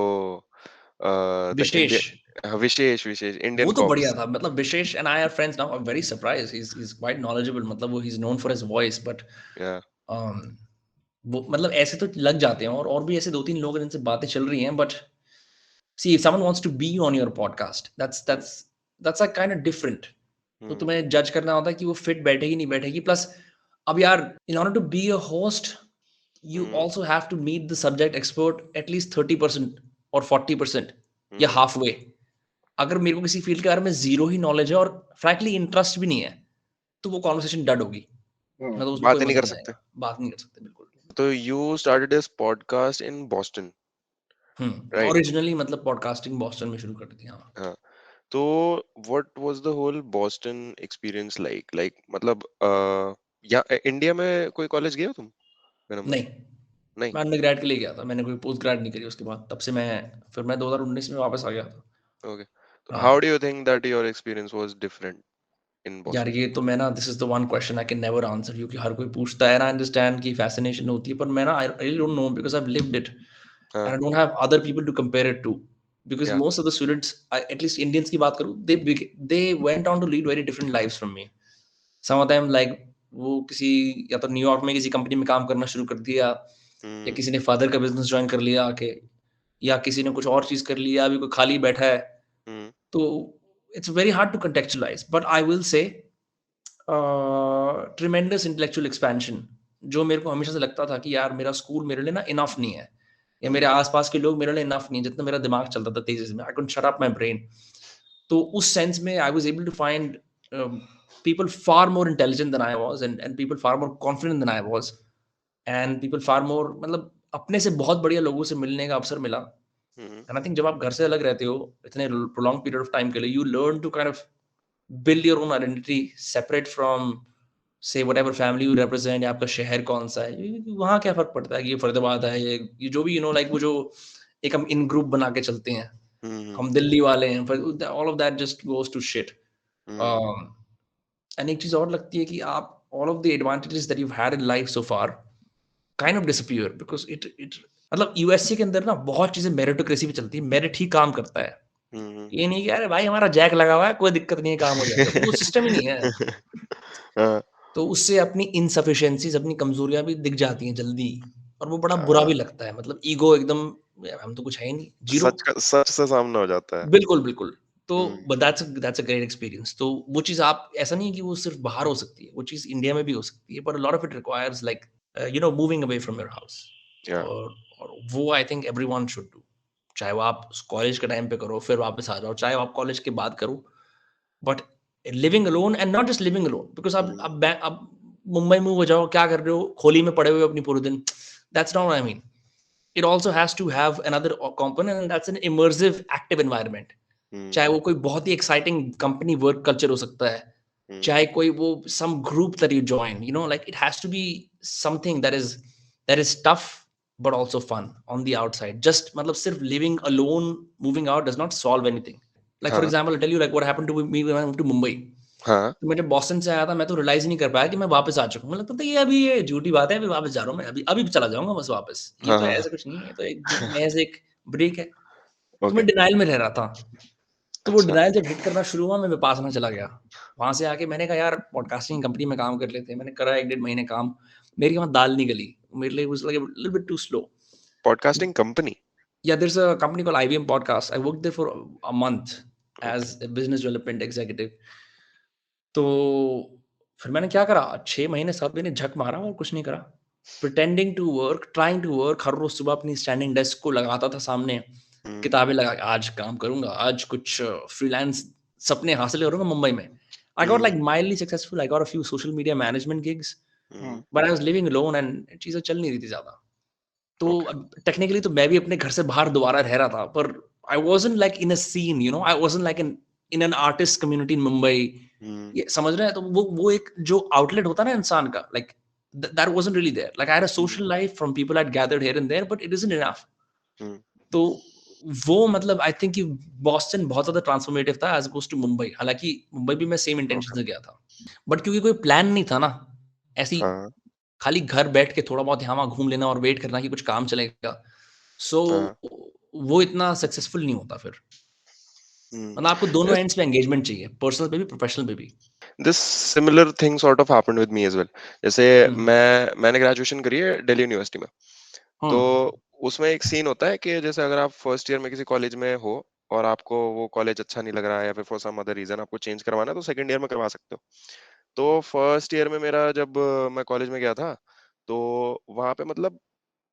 the Vishesh, Indian, Vishesh Vishesh Indian वो तो बढ़िया कॉप्स। था मतलब Vishesh and I are friends now, I am very surprised, he is quite knowledgeable मतलब वो he is known for his voice but yeah um, वो मतलब ऐसे तो लग जाते हैं और भी ऐसे 2-3 लोग हैं जिनसे बातें चल रही हैं but see if someone wants to be on your podcast that's a kind of different. तो हम्म, तुम्हें जज करना होता है कि वो फिट बैठेगी नहीं बैठेगी प्लस अब यार in order to be a host you hmm, also have to meet the subject expert at least 30% और 40% या हम्म, हाफ वे। अगर मेरे को किसी फील्ड के बारे में जीरो ही नॉलेज है और फ्रैंकली इंटरेस्ट भी नहीं है तो वो कॉन्वर्सेशन डेड होगी। हम्म। मतलब उसमें कोई बात ही नहीं मजा कर नहीं सकते। आएगा, बात नहीं कर सकते बिल्कुल। तो you started this podcast in Boston, right? Originally मतलब पॉडकास्टिंग बॉस्टन में शुरू कर दी हाँ। हाँ, तो what was the whole Boston experience like? Like मतलब या इंडिया में कोई कॉलेज गए हो तुम विनम्र? नहीं, नहीं, मैं अंडरग्रेड के लिए गया था, मैंने कोई पोस्ट ग्रेड नहीं करी उसके बाद, तब से मैं 2019 में वापस आ गया था। ओके। तो हाउ हाँ, do you think that your experience was different in यार बॉस्टन? ये तो मैं ना this is the one question I can never answer क्योंकि हर कोई पूछता है एंड आई अंडरस्टैंड कि fascination होती है, पर मैं ना I really don't know because I have lived it and हाँ, I don't have other people to compare it to because yeah most of the students at least Indians की बात करूँ, they went on to lead very different lives from me. Some of them like वो किसी या तो New York में किसी company में काम करना शुरू कर दिया या हुँ, किसी ने फादर का बिज़नेस जॉइन कर लिया आके या किसी ने कुछ और चीज़ कर लिया, अभी कोई खाली बैठा है। हुँ, तो it's very hard to contextualize but I will say tremendous intellectual expansion जो मेरे को हमेशा से लगता था कि यार मेरा स्कूल मेरे लिए ना इनफ नहीं है या मेरे हुँ, आसपास के लोग मेरे लिए इनफ नहीं है जितना मेरा दिमाग चलता था तेजी से I couldn't shut up my brain. तो उस सेंस में I was able to find people far more intelligent than I was and people far more confident than I was and people far more मतलब अपने से बहुत बढ़िया लोगों से मिलने का अवसर मिला। हुँ, एंड आई थिंक जब आप घर से अलग रहते हो इतने प्रोलॉन्ग पीरियड ऑफ टाइम के लिए you learn to kind of build your own identity separate from say whatever family you represent या आपका शहर कौन सा है वहाँ क्या फर्क पड़ता है कि ये फरीदाबाद है ये जो भी लाइक वो जो एक हम इन ग्रुप बना के चलते हैं हुँ, हुँ, हम दिल्ली वाले हैं all of that just goes to shit. हुँ, एंड एक चीज और लगती है कि आप all of the advantages that you had in life so far kind of disappear because it मतलब यूएसए के अंदर ना बहुत चीजें मेरिटोक्रेसी पे चलती है, मेरिट ही काम करता है। हुँ, हुँ। ये नहीं कि अरे भाई हमारा जैक लगा हुआ है कोई दिक्कत नहीं है काम हो जाएगा, वो सिस्टम ही नहीं है। हाँ, तो उससे अपनी इनसफिशिएंसीज अपनी कमजोरियां भी दिख जाती हैं जल्दी और वो बड़ा बुरा भी हाँ, लगता है मतलब ईगो एकदम यार हम तो कुछ है ही नहीं जीरो। सच से सामना हो जाता है। बिल्कुल बिल्कुल। तो हुँ, but that's a great experience. तो वो चीज आप ऐसा नहीं है कि वो सिर्फ बाहर हो सकती है, वो चीज इंडिया में भी हो सकती है पर lot of it requires like moving away from your house. या और वो I think everyone should do, चाहे वो आप कॉलेज के टाइम पे करो फिर वापस आ जाओ, चाहे वो आप कॉलेज के बाद करो but living alone and not just living alone because हुँ, अब मुंबई मूव हो जाओ, क्या कर रहे हो? खोली में पड़े हुए हो अपनी पूरे दिन। That's not what I mean. It also has to have another component and that's an immersive active environment. हुँ, चाहे वो कोई बहुत ही एक्साइटिंग कंपनी वर्क कल्चर हो सकता है, हुँ, चाहे कोई वो some group that you join, like it has to be something that is tough but also fun on the outside. Just मतलब सिर्फ living alone, moving out does not solve anything. Like for हाँ example, I'll tell you like what happened to me when I moved to Mumbai. हाँ तो मैं जब Boston से आया था, मैं तो रियलाइज ही नहीं कर पाया कि मैं वापस आ चुका हूँ। मुझे लगता था ये अभी ये झूठी बात है, अभी वापस जा रहा हूँ मैं, अभी चला जाऊंगा बस वापस। ये हाँ तो हाँ ऐसा कुछ नहीं है, ये तो एक महज एक ब्रेक है। तो ओके मैं डिनाइल में रह रहा था। तो वो अच्छा डिनाइल जब हिट करना शुरू हुआ, मैं विपासना चला गया। वहां से आके मैंने कहा यार पॉडकास्टिंग कंपनी में काम कर लेते हैं। मैंने करा 1 डेढ़ महीने काम, मेरी वहाँ दाल नहीं गली। मेरे लिए was like a little bit too slow. Podcasting company Yeah, there's a company called IBM Podcast. I worked there for a month okay as a business development executive. तो फिर मैंने क्या करा, 6 महीने 7 महीने झक मारा और कुछ नहीं करा। Pretending to work, trying to work, हर रोज सुबह अपनी स्टैंडिंग डेस्क को लगाता था सामने, हम्म किताबें लगा के आज काम करूँगा, आज कुछ फ्रीलांस सपने हासिल करूँगा मुंबई में। I got like hmm mildly successful. I got a few social media management gigs, hmm but I was living alone and चीज़ें चल नहीं रही थी ज़्यादा। तो ओके अब टेक्निकली तो मैं भी अपने घर से बाहर दोबारा रह रहा था, पर I wasn't like in a scene, you know, I wasn't like in an artist community in Mumbai. हम्म ये समझ रहे हैं? तो वो एक जो आउटलेट होता है ना इंसान का, like that wasn't really there. Like I had a hmm social life from people I had gathered here and there, but it isn't enough. हम्म तो वो मतलब आई थिंक कि बॉस्टन बहुत ज़्यादा ट्रांसफॉर्मेटिव था एज़ अपोज़्ड टू मुंबई। हालाँकि मुंबई भी मैं सेम इंटेंशन ओके से गया था। बट क्योंकि कोई प्लान नहीं था ना, ऐसी हाँ खाली घर बैठ के थोड़ा बहुत यहाँ-वहाँ घूम लेना और वेट करना कि कुछ काम चलेगा। सो हाँ वो इतना सक्सेसफुल नहीं होता फिर। हम्म मतलब आपको दोनों एंड्स पे एंगेजमेंट चाहिए, पर्सनल पे भी, प्रोफेशनल पे भी। This similar thing sort of happened with me as well जैसे हुँ, मैंने ग्रेजुएशन करी है दिल्ली यूनिवर्सिटी में हुँ, तो उसमें एक सीन होता है कि जैसे अगर आप फर्स्ट ईयर में किसी कॉलेज में हो और आपको वो कॉलेज अच्छा नहीं लग रहा है या फिर फॉर सम अदर रीजन आपको चेंज करवाना है तो सेकंड ईयर में करवा सकते हो तो फर्स्ट ईयर में मेरा जब मैं कॉलेज में गया था तो वहां पे मतलब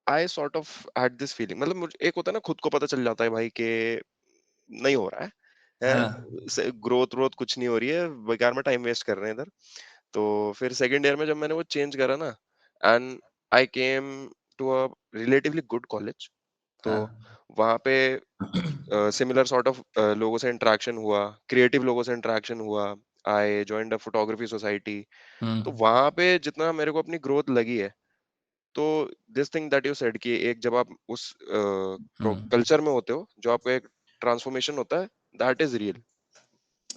I sort of had this feeling मतलब मुझे एक होता है ना खुद को पता चल जाता है भाई कि नहीं हो रहा हाँ, है ग्रोथ व्रोथ कुछ नहीं हो रही है बेकार में टाइम वेस्ट कर रहे हैं इधर तो फिर सेकंड ईयर में जब मैंने वो चेंज करा ना and I came to a relatively good college तो हाँ। वहाँ पे सिमिलर सॉर्ट ऑफ लोगों से इंटरेक्शन हुआ क्रिएटिव लोगों से इंटरेक्शन हुआ I joined a photography society हुँ, तो वहाँ पे जितना मेरे को अपनी ग्रोथ लगी है तो this thing that you said कि एक जब आप उस हुँ। कल्चर में होते हो जो आपको एक ट्रांसफॉर्मेशन होता है दैट इज रियल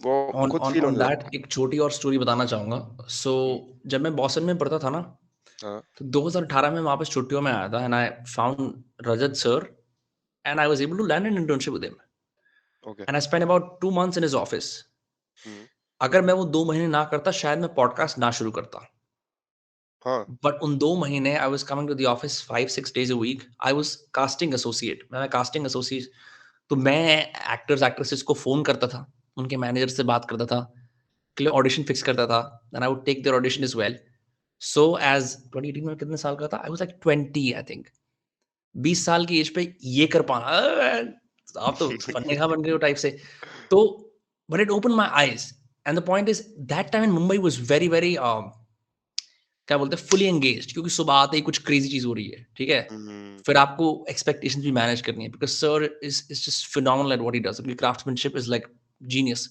वो ऑन खुद ऑन फील ऑन होने दैट लगता है एक छोटी और स्टोरी बताना चाहूँगा। सो हम्म, जब मैं बॉस्टन में पढ़ता था ना, हाँ तो 2018 में वापस छुट्टियों में आया था and I found Rajat sir and I was able to land an internship with him okay and I spent about 2 months in his office. हम्म, अगर मैं वो 2 महीने ना करता, शायद मैं पॉडकास्ट ना शुरू करता। हाँ बट उन 2 महीने I was coming to the office 5-6 days a week. I was casting associate. मैं कास्टिंग एसोसिएट, तो मैं एक्टर्स एक्ट्रेसेस को फ़ोन करता था, उनके मैनेजर से बात करता था, के लिए ऑडिशन फिक्स करता था, then I would take their audition as well. So as 2018 में कितने साल का था? I was like 20 I think. 20 साल की एज पे ये कर पाना, आप तो फन्नी खा बन गए हो टाइप से। तो but it opened my eyes and the point is that time in Mumbai was very very क्या बोलते हैं, फुली एंगेज्ड, क्योंकि सुबह आते ही कुछ क्रेजी चीज़ हो रही है, ठीक है? हम्म, फिर आपको एक्सपेक्टेशंस भी मैनेज करनी है because sir is just phenomenal at what he does. उनकी क्राफ्ट्समैनशिप इज़ लाइक जीनियस।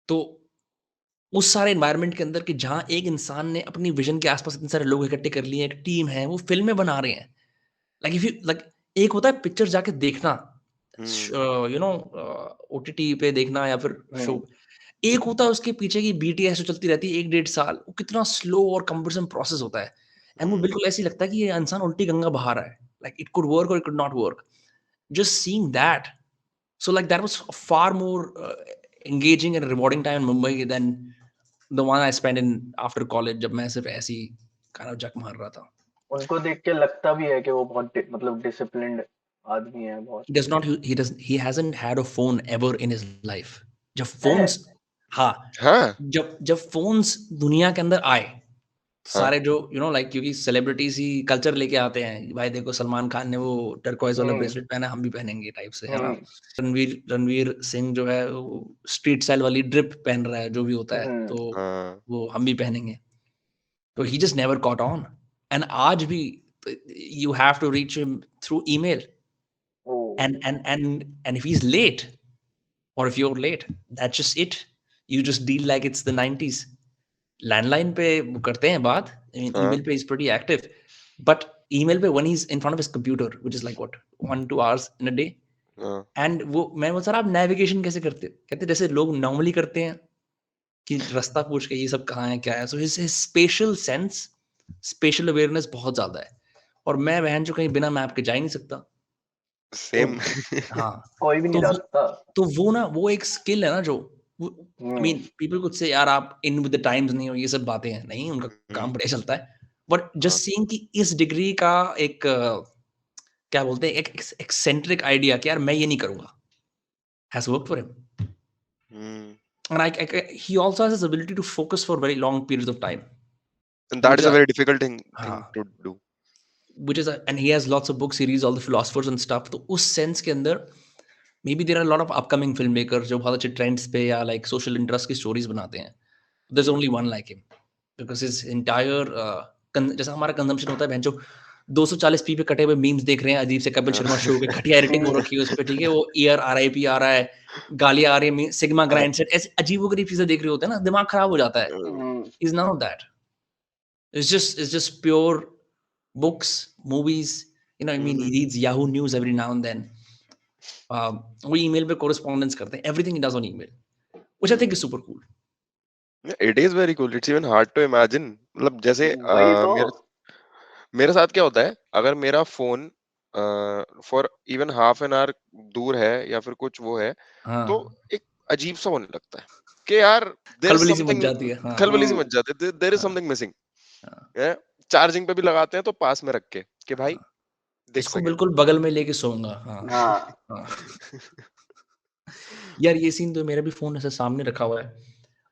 तो उस सारे एनवायरनमेंट के अंदर कि जहाँ एक इंसान ने अपनी विज़न के आस-पास इतने सारे लोग इकट्ठे कर लिए हैं, एक टीम है, वो फ़िल्में बना रहे हैं। लाइक इफ यू लाइक एक होता है पिक्चर जाके देखना, हम्म, यू नो, ओटीटी पे देखना या फिर शो। हुँ, एक होता है उसके पीछे की बीटीएस जो चलती रहती है 1 डेढ़ साल, वो कितना स्लो और कम्बरसम प्रोसेस होता है। एंड वो हम्म, बिल्कुल ऐसे ही लगता है कि ये इंसान उल्टी गंगा बहा रहा है। लाइक इट कुड वर्क और it could not work. Just seeing that, so like that was far more engaging and rewarding time in Mumbai than the one I spent in after college, जब मैं सिर्फ ऐसे ही काइंड ऑफ जक मार रहा था। उनको देख के लगता भी है कि वो बहुत मतलब डिसिप्लिन्ड आदमी है बहुत। He does not he hasn't had a phone ever in his life. जब हैं? फ़ोन्स, हाँ, हाँ जब जब फ़ोन्स दुनिया के अंदर आए, हाँ सारे जो यू नो लाइक क्योंकि सेलिब्रिटीज़ ही कल्चर लेके आते हैं, भाई देखो सलमान खान ने वो टर्कोइज़ वाला हुँ, ब्रेसलेट पहना है, हम भी पहनेंगे टाइप से, है ना? हुँ, रणवीर सिंह जो है वो स्ट्रीट स्टाइल वाली ड्रिप पहन रहा है, जो भी होता है, हुँ, तो हाँ वो हम भी पहनेंगे। तो he just never caught on and आज भी you have to reach him through email oh! and if he's late or if you're late, that's just it. You just deal like it's the 90s. Landline पे वो करते हैं बात, हाँ email पे is pretty active, but email पे when he's in front of his computer, which is like what 1-2 hours in a day, and मैं वो सर आप नेविगेशन कैसे करते हो? कहते जैसे लोग नॉर्मली करते हैं कि रास्ता पूछ के ये सब कहाँ है क्या है. So his spatial sense, spatial awareness बहुत ज्यादा है. और मैं बहन जो कहीं बिना मैप के जा ही नहीं सकता. सेम. हाँ, कोई भी नहीं जा सकता. तो वो ना वो एक स्किल है ना जो I mean people could say यार आप in with the times नहीं हो, ये सब बातें हैं. नहीं, उनका काम बढ़िया चलता है. बट जस्ट सीइंग कि इस डिग्री का एक क्या बोलते हैं एक एक्सेंट्रिक आइडिया कि यार मैं ये नहीं करूंगा, has worked for him. And he also has this ability to focus for very long periods of time. And that is a very difficult thing to do. Which is and he has lots of book series, all the philosophers and stuff. तो उस sense के अंदर maybe there are a lot of upcoming filmmakers जो बहुत अच्छे trends पे या like social interest की स्टोरीज बनाते हैं. There's only one like him because his entire जैसा हमारा कंजम्पशन होता है बहन जो 240p पे कटे हुए मीम्स देख रहे हैं अजीब से कपिल शर्मा शो के, घटिया एडिटिंग हो रखी है उस पे, ठीक है, वो ईयर RIP आ रहा है, गालियां आ रही है, सिग्मा ग्राइंड सेट, ऐसे अजीबोगरीब चीजें देख रहे होते हैं ना, दिमाग खराब हो जाता है. He's none of that. It's just pure books, movies, you know, I mean, he reads Yahoo News every now and then. वो ईमेल पे correspondence करते हैं, everything he does on email, which I think is super cool. It is very cool. It's even hard to imagine. मतलब जैसे मेरे साथ क्या होता है, अगर मेरा phone for even half an hour दूर है या फिर कुछ वो है, तो एक अजीब सा होने लगता है कि यार खलबली सी मच जाती है. खलबली सी मच जाती है. There is something missing. Charging पे भी लगाते हैं तो पास में रख के कि भाई देख इसको बिल्कुल बगल में लेके सोऊंगा. यार ये सीन तो मेरा भी फोन ऐसे सामने रखा हुआ है.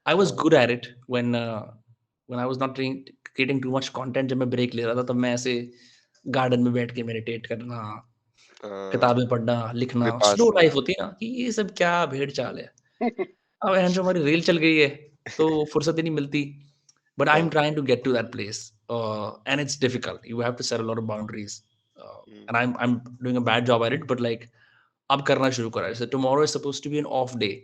I was good at it when I was not creating too much content. जब मैं ब्रेक ले रहा था तब मैं ऐसे गार्डन में बैठ के मेडिटेट करना, किताबें पढ़ना, लिखना. स्लो लाइफ होती है ना कि ये सब क्या भेड़ चाल है. अब एंड जो हमारी रेल चल गई है तो फुर्सत ही नहीं मिलती. But I'm trying to get to that place, and it's difficult. You have to set a lot of boundaries, and I'm doing a bad job at it. But like, अब करना शुरू करा है. So tomorrow is supposed to be an off day.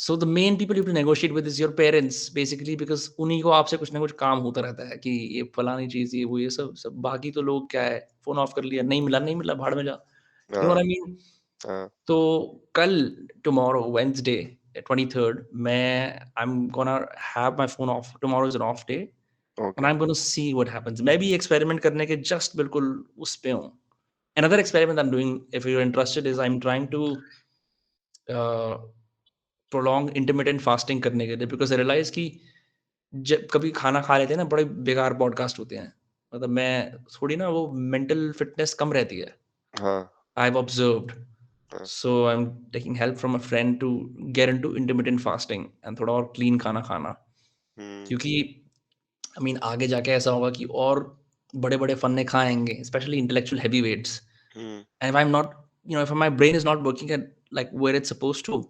So the main people you have to negotiate with is your parents, basically, because उन्हीं को आपसे कुछ ना कुछ काम होता रहता है कि ये फलानी चीज ये वो ये सब बाकी तो लोग क्या है, फोन ऑफ कर लिया, नहीं मिला भाड़ में जा. You know what I mean? तो कल tomorrow Wednesday 23rd I'm gonna have my phone off. Tomorrow is an off day. Okay. And I'm gonna see what happens. मैं भी experiment करने के just बिल्कुल उस पे हूँ. Another experiment I'm doing, if you're interested, is I'm trying to prolong intermittent fasting करने के लिए, because I realize कि जब कभी खाना खा लेते हैं ना, बड़े बेकार पॉडकास्ट होते हैं. मतलब मैं थोड़ी ना वो मेंटल फिटनेस कम रहती है. I've observed. So I'm taking help from a friend to get into intermittent fasting and थोड़ा और clean खाना खाना. क्योंकि I mean आगे जाके ऐसा होगा कि और बड़े-बड़े फन्ने खाएंगे, especially intellectual heavyweights. And if I'm not, you know, if my brain is not working at like where it's supposed to,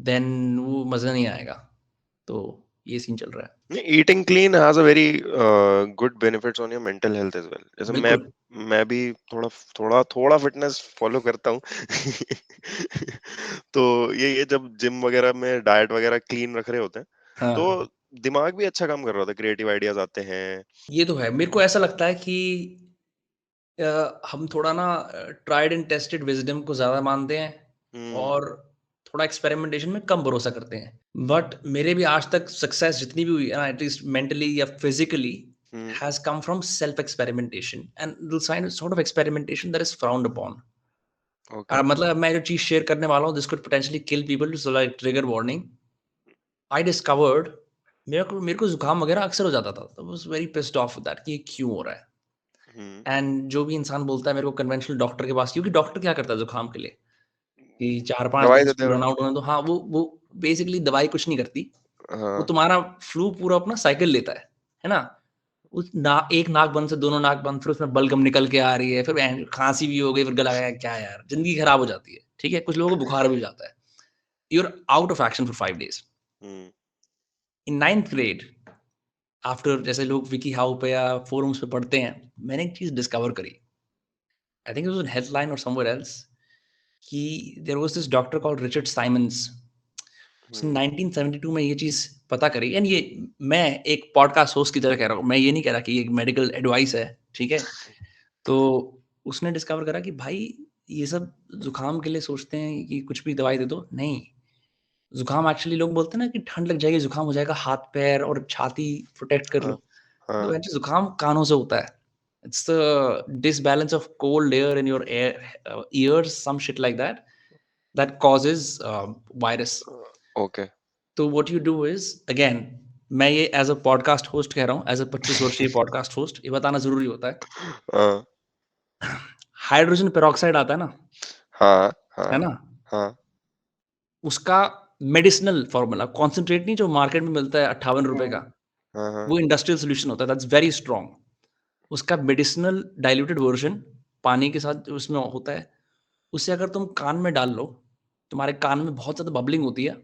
then वो मजा नहीं आएगा. तो ये सीन चल रहा है. Eating clean has a very good benefits on your mental health as well. जैसे मैं भी थोड़ा फिटनेस फॉलो करता हूँ. तो ये जब जिम वगैरह में डाइट वगैरह क्लीन रख रहे होते हैं, तो दिमाग भी अच्छा काम कर रहा होता है, क्रिएटिव आइडियाज आते हैं. ये तो है. मेरे को ऐसा लगता है कि हम थोड़ा ना ट्राइड एंड टेस्टेड विजडम को ज्यादा मानते हैं और थोड़ा एक्सपेरिमेंटेशन में कम भरोसा करते हैं. बट मेरे भी आज तक सक्सेस जितनी भी हुई है, एटलीस्ट मेंटली या physically, has come from self experimentation and the sort of experimentation that is frowned upon. Okay. मतलब मैं जो चीज शेयर करने वाला हूँ, this could potentially kill people, so like trigger warning. I discovered मेरे को जुकाम वगैरह अक्सर हो जाता था. तो I was very pissed off with that कि क्यों हो रहा है. एंड जो भी इंसान बोलता है मेरे को कन्वेंशनल डॉक्टर के पास, क्योंकि डॉक्टर क्या करता है जुकाम के लिए कि 4-5 दिन रन आउट होने तो, हाँ वो बेसिकली दवाई कुछ नहीं करती. वो तुम्हारा फ्लू पूरा अपना साइकिल लेता है ना. एक नाक बंद से दोनों नाक बंद, फिर उसमें बलगम निकल के आ रही है, फिर खांसी भी हो गई, फिर गला गया, क्या यार जिंदगी खराब हो जाती है. ठीक है, कुछ लोगों को बुखार भी हो जाता है. You're out of action for 5 days. In 9th grade, after जैसे लोग विकी हाउ पे या फोरम्स पे पढ़ते हैं, मैंने एक चीज डिस्कवर करी. I think it was in headline और समवेयर एल्स कि there was this doctor called Richard Simmons. उसने 1972 में ये चीज पता करी. एंड ये मैं एक पॉडकास्ट होस्ट की तरह कह रहा हूँ, मैं ये नहीं कह रहा कि ये मेडिकल एडवाइस है. ठीक है? तो उसने डिस्कवर करा कि भाई ये सब जुकाम के लिए सोचते हैं कि कुछ भी दवाई दे दो, नहीं। जुकाम एक्चुअली लोग बोलते हैं ना कि ठंड लग जाएगी, जुकाम हो जाएगा, हाथ पैर और छाती प्रोटेक्ट कर लो। हाँ तो एक्चुअली जुकाम कानों से होता है। It's the disbalance of cold air in your air ears, some shit like that, that causes virus. Okay तो what you do is, again, मैं ये एज अ पॉडकास्ट होस्ट कह रहा हूँ, एज अ 25 वर्षीय पॉडकास्ट होस्ट, ये बताना जरूरी होता है। हाँ हाइड्रोजन पेरोक्साइड आता है ना, हाँ है हाँ ना, हाँ उसका मेडिसिनल फॉर्मूला, कॉन्सेंट्रेट नहीं जो मार्केट में मिलता है 58 रुपए का, हाँ हाँ वो इंडस्ट्रियल सोल्यूशन होता है, दैट्स वेरी स्ट्रॉन्ग। उसका मेडिसिनल डाइल्यूटेड वर्जन पानी के साथ जो उसमें होता है, उसे अगर तुम कान में डाल लो, तुम्हारे कान में बहुत ज्यादा बबलिंग होती है,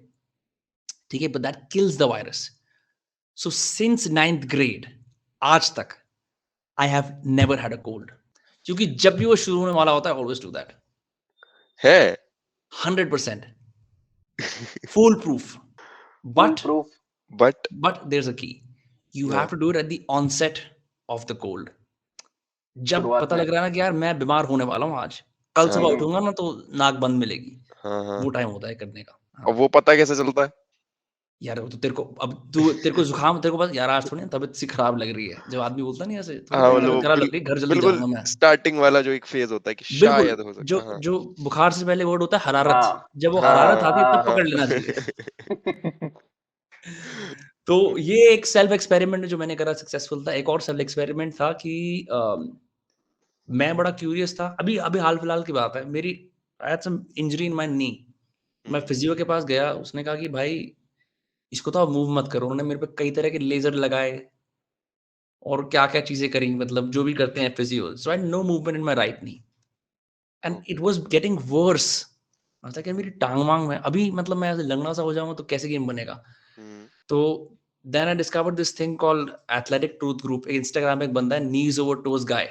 ठीक है, but that kills the virus. So since 9th grade आज तक I have never had a cold, क्योंकि जब भी वो शुरू होने वाला होता है, ऑलवेज डू दैट। है 100% full proof. Full but proof. But there's a key. You have to do it at the onset of the cold. जब शुरुआत पता में। लग रहा है ना कि यार मैं बीमार होने वाला हूँ आज, कल सुबह हाँ उठूंगा ना तो नाक बंद मिलेगी, हाँ हाँ वो टाइम होता है करने का। और हाँ वो पता कैसे चलता है यार, वो तो तेरे को, अब तू, तेरे को जुकाम, तेरे को बस यार आज थोड़ी ना तबीयत सी खराब लग रही है, जब आदमी बोलता नहीं ऐसे, थोड़ी हाँ तेरी मतलब तबीयत वो खराब लग रही है, घर जल्दी बिल्कुल जाऊंगा मैं। स्टार्टिंग वाला जो एक फेज होता है कि बिल्कुल, शायद हो सकता जो है हाँ जो बुखार से पहले वर्ड होता है हरारत, हाँ जब वो हरारत हाँ आती है हाँ तब हाँ पकड़ लेना चाहिए। हाँ तो ये एक सेल्फ एक्सपेरिमेंट जो मैंने करा सक्सेसफुल था। एक और सेल्फ एक्सपेरिमेंट था कि मैं बड़ा क्यूरियस था, अभी अभी हाल फिलहाल की बात है, मेरी I had some injury in my knee. मैं फिजियो के पास गया, उसने कहा कि भाई इसको तो आप मूव मत करो। उन्होंने मेरे पे कई तरह के लेजर लगाए और क्या-क्या चीज़ें करी, मतलब जो भी करते हैं physio. So I had no movement in my right knee and it was getting worse. मैं था कि मेरी टांग-वांग में अभी, मतलब मैं ऐसे लंगड़ा सा हो जाऊँगा तो कैसे गेम बनेगा? तो then I discovered this thing called athletic truth group. Instagram पे एक बंदा है, नीज ओवर टोes गाय।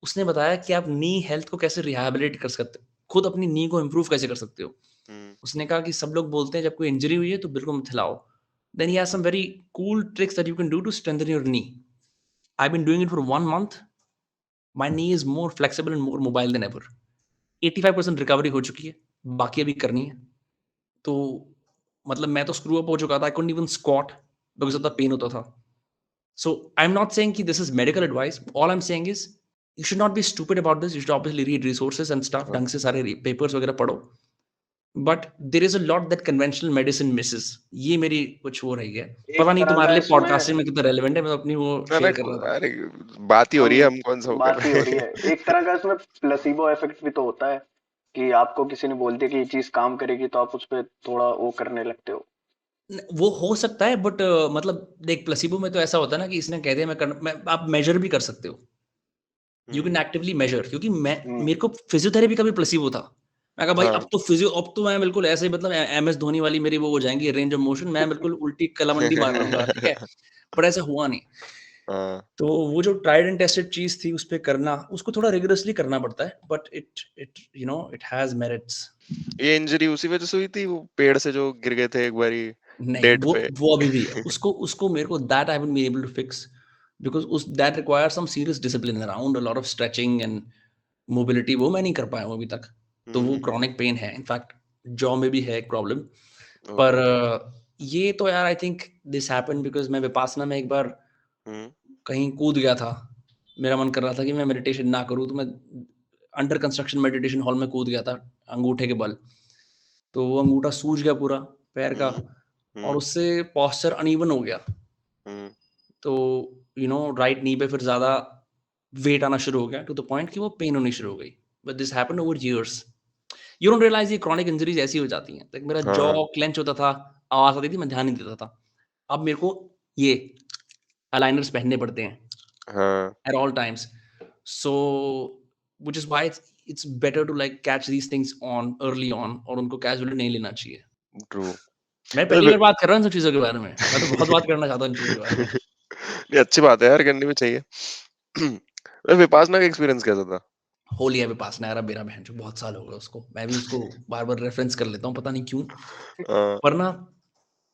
उसने बताया कि आप नी हेल्थ को कैसे रिहैबिलिट कर सकते हो, खुद अपनी नी को इम्प्रूव कैसे कर सकते हो। उसने कहा कि सब लोग बोलते हैं जब कोई इंजरी हुई है तो बिल्कुल मत हिलाओ। Then he has some very cool tricks that you can do to strengthen your knee. I been doing it for 1 month, my knee is more flexible and more mobile than ever. 85% recovery हो चुकी है, बाकी अभी करनी है। तो मतलब मैं तो स्क्रू अप हो चुका था, I couldn't even squat because of the pain होता था। So I'm not saying कि this is medical advice. All I'm saying is you should not be stupid about this. You should obviously read resources and stuff. ढंग से सारे papers वगैरह पढ़ो. But there is a lot that conventional medicine misses. ये मेरी कुछ वो रही है. पता एक नहीं तरह तुम्हारे का लिए इसमें पॉडकास्टिंग में कितना रेलेवेंट है. मैं अपनी वो ना ना शेयर कर रहा था. अरे बात ही हो हम रही है हम कौन सा वो कर बात ही रहे हो रही हैं है। एक तरह का इसमें प्लेसिबो इफेक्ट भी तो होता है कि आपको किसी ने बोल दिया कि ये चीज काम करेगी तो आप उस पर थोड़ा वो करने लगते हो। वो हो सकता है बट मतलब देख, प्लेसिबो में तो ऐसा होता है ना कि इसने कह दिया मैं आप मेजर भी कर सकते हो. You can actively measure. क्योंकि मैं, मेरे को फिजियोथेरेपी का भी प्लेसिबो था. मैं कहा भाई हाँ अब तो मैं बिल्कुल ऐसे ही, मतलब एम एस धोनी वाली मेरी वो हो जाएंगी रेंज ऑफ मोशन, मैं बिल्कुल उल्टी कलामंडी मार लूंगा, ठीक है. बट ऐसा हुआ नहीं. हाँ तो वो जो ट्राइड एंड टेस्टेड चीज थी उस पर करना, उसको थोड़ा रिगरसली करना पड़ता है, but it you know it has merits. ये इंजरी उसी वजह से हुई थी वो पेड़ से जो गिर गए थे एक बारी नहीं, डेट पे वो अभी भी है. उसको उसको मेरे को that I haven't been able to fix because उस that requires some serious discipline around a lot of stretching and mobility. वो मैं नहीं कर पाया हूँ अभी तक. तो वो क्रॉनिक पेन है. इनफैक्ट जॉ में भी है एक प्रॉब्लम. पर ओके ये तो यार I think this happened because मैं विपासना में एक बार कहीं कूद गया था. मेरा मन कर रहा था कि मैं मेडिटेशन ना करूँ, तो मैं अंडर कंस्ट्रक्शन मेडिटेशन हॉल में कूद गया था अंगूठे के बल. तो वो अंगूठा सूज गया पूरा पैर का, और उससे पॉस्चर अनइवन हो गया. तो यू नो राइट नी पे फिर ज्यादा वेट आना शुरू हो गया टू द पॉइंट कि वो पेन होनी शुरू हो गई. But this happened over years. You don't realise ये क्रॉनिक इंजरीज ऐसी हो जाती हैं. लाइक मेरा जॉ हाँ क्लेंच होता था, आवाज आती थी, मैं ध्यान नहीं देता था. अब मेरे को ये अलाइनर्स पहनने पड़ते हैं हाँ at all times. So which is why it's better to like catch these things on early on, और उनको casually नहीं लेना चाहिए. ट्रू मैं पहली बार बात कर रहा हूँ इन सब चीज़ों के बारे में. मैं तो बहुत बात करना चाहता हूँ इन चीज़ों के बारे में. नहीं अच्छी बात है यार करनी भी चाहिए वैसे विपासना का एक्सपीरियंस कैसा था होली है विपासना यार, मेरा बहन जो बहुत साल हो गए उसको. मैं भी उसको बार बार रेफरेंस कर लेता हूँ, पता नहीं क्यों. हाँ पर ना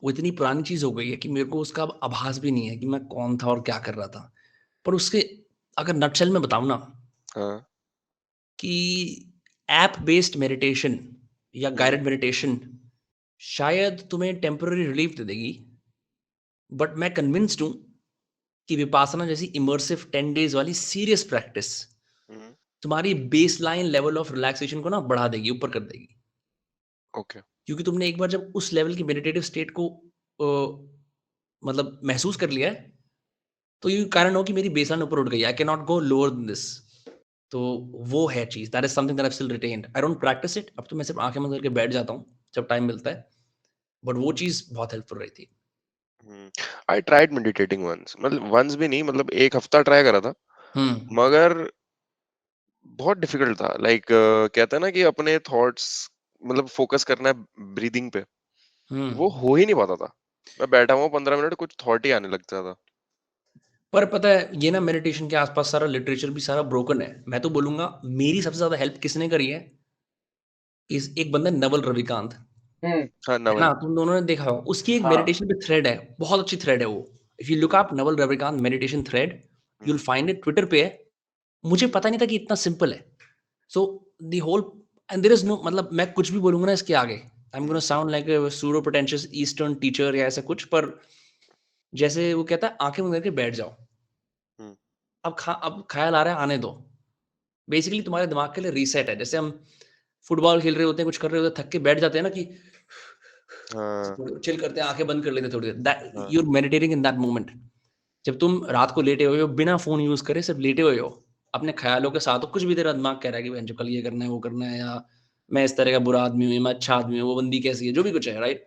वो इतनी पुरानी चीज़ हो गई है कि मेरे को उसका अब आभास भी नहीं है कि मैं कौन था और क्या कर रहा था. पर उसके अगर नटशेल में बताऊं ना हाँ कि ऐप बेस्ड मेडिटेशन या गाइडेड मेडिटेशन शायद तुम्हें टेम्पररी रिलीफ दे देगी, बट मैं कन्विंस्ड हूं कि विपासना जैसी इमर्सिव 10 डेज वाली सीरियस प्रैक्टिस हम्म, तुम्हारी बेसलाइन लेवल ऑफ रिलैक्सेशन को ना बढ़ा देगी, ऊपर कर देगी। ओके क्योंकि तुमने एक बार जब उस लेवल की मेडिटेटिव स्टेट को मतलब महसूस कर लिया है, तो ये कारण हो कि मेरी बेसलाइन ऊपर उठ गई, I can not go lower than this. तो वो है चीज, that is something that I still retained. I don't practice it, अब तो मैं सिर्फ आंखें बंद करके बैठ जाता हूँ जब टाइम मिलता है, बट वो चीज बहुत हेल्पफुल रही थी। आई ट्राइड मेडिटेटिंग वंस, मतलब वंस भी नहीं, मतलब एक हफ्ता ट्राई करा था, मगर बहुत डिफिकल्ट था। लाइक कहते हैं ना कि अपने थॉट्स मतलब फोकस करना है ब्रीदिंग पे, वो हो ही नहीं पाता था। मैं बैठा हुआ 15 मिनट, कुछ थॉट ही आने लगता था। पर पता है ये ना, मेडिटेशन के आसपास सारा लिटरेचर भी सारा ब्रोकन है। मैं तो बोलूंगा मेरी सबसे ज्यादा हेल्प किसने करी है, इस एक बंदा नवल रविकांत, हम्म हाँ है ना, नवल। तुम दोनों ने देखा हो, उसकी एक हाँ मेडिटेशन पे थ्रेड है, बहुत अच्छी थ्रेड है वो। If you look up Naval Ravikant meditation thread, you will find it, Twitter पे है। मुझे पता नहीं था कि इतना सिंपल है। So the whole, and there is no, मतलब मैं कुछ भी बोलूंगा ना इसके आगे, I am gonna sound like a pseudo pretentious eastern teacher या ऐसा कुछ, पर जैसे वो कहता है आंखें बंद करके बैठ जाओ, हम्म, अब ख्याल आ रहा है आने दो। बेसिकली तुम्हारे दिमाग के लिए रीसेट है। जैसे हम फुटबॉल खेल रहे होते हैं, कुछ कर रहे होते हैं, थक के बैठ जाते हैं ना, कि हाँ चिल करते हैं, आंखें बंद कर लेते हैं थोड़ी देर, हाँ you are meditating in that moment. जब तुम रात को लेटे हुए हो, बिना फोन यूज करे सिर्फ लेटे हुए हो अपने ख्यालों के साथ, तो कुछ भी तेरा दिमाग कह रहा है कि जो कल ये करना है, वो करना है, या मैं इस तरह का बुरा आदमी हूँ, मैं अच्छा आदमी हूँ, वो बंदी कैसी है, जो भी कुछ है, right,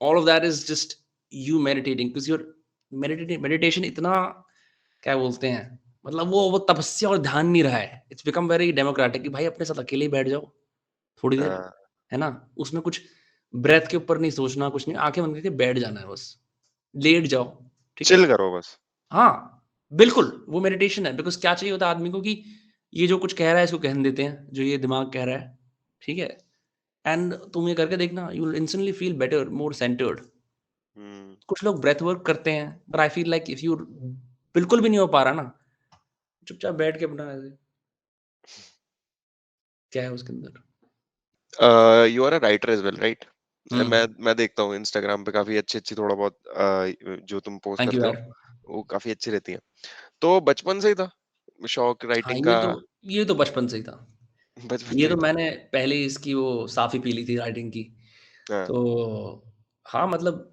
all of that is just you meditating, because your meditation इतना, क्या बोलते हैं, मतलब वो तपस्या और ध्यान नहीं रहा है, इट्स बिकम वेरी डेमोक्रेटिक कि भाई अपने साथ अकेले ही बैठ जाओ थोड़ी देर, हाँ, है ना। उसमें कुछ ब्रेथ के ऊपर नहीं सोचना, कुछ नहीं, आंखें बंद करके बैठ जाना है बस, लेट जाओ, ठीक है। चिल करो बस। हाँ, बिल्कुल, वो मेडिटेशन है। बिकॉज़ क्या चाहिए होता है आदमी को कि ये जो कुछ कह रहा है इसको कहने देते हैं, जो ये दिमाग कह रहा है, ठीक है? एंड तुम ये करके देखना, you will instantly feel better, more centred. हम्म, कुछ लोग ब्रेथ वर्क करते हैं, but I feel like if you बिल्कुल भी नहीं हो पा रहा ना, चुपचाप बैठ के अपना ऐसे, क्या है उसके अंदर? You are a writer as well, right? हुँ, मैं देखता हूँ इंस्टाग्राम पे काफी अच्छी अच्छी थोड़ा बहुत जो तुम पोस्ट थैंक यू करते हो, यार। वो काफी अच्छी रहती हैं। तो बचपन से ही था शौक हाँ, राइटिंग का? ये तो बचपन से ही था। बचपन ये से ही तो था। मैंने पहले ही इसकी वो साफ़ ही पी ली थी राइटिंग की। हाँ तो हाँ, मतलब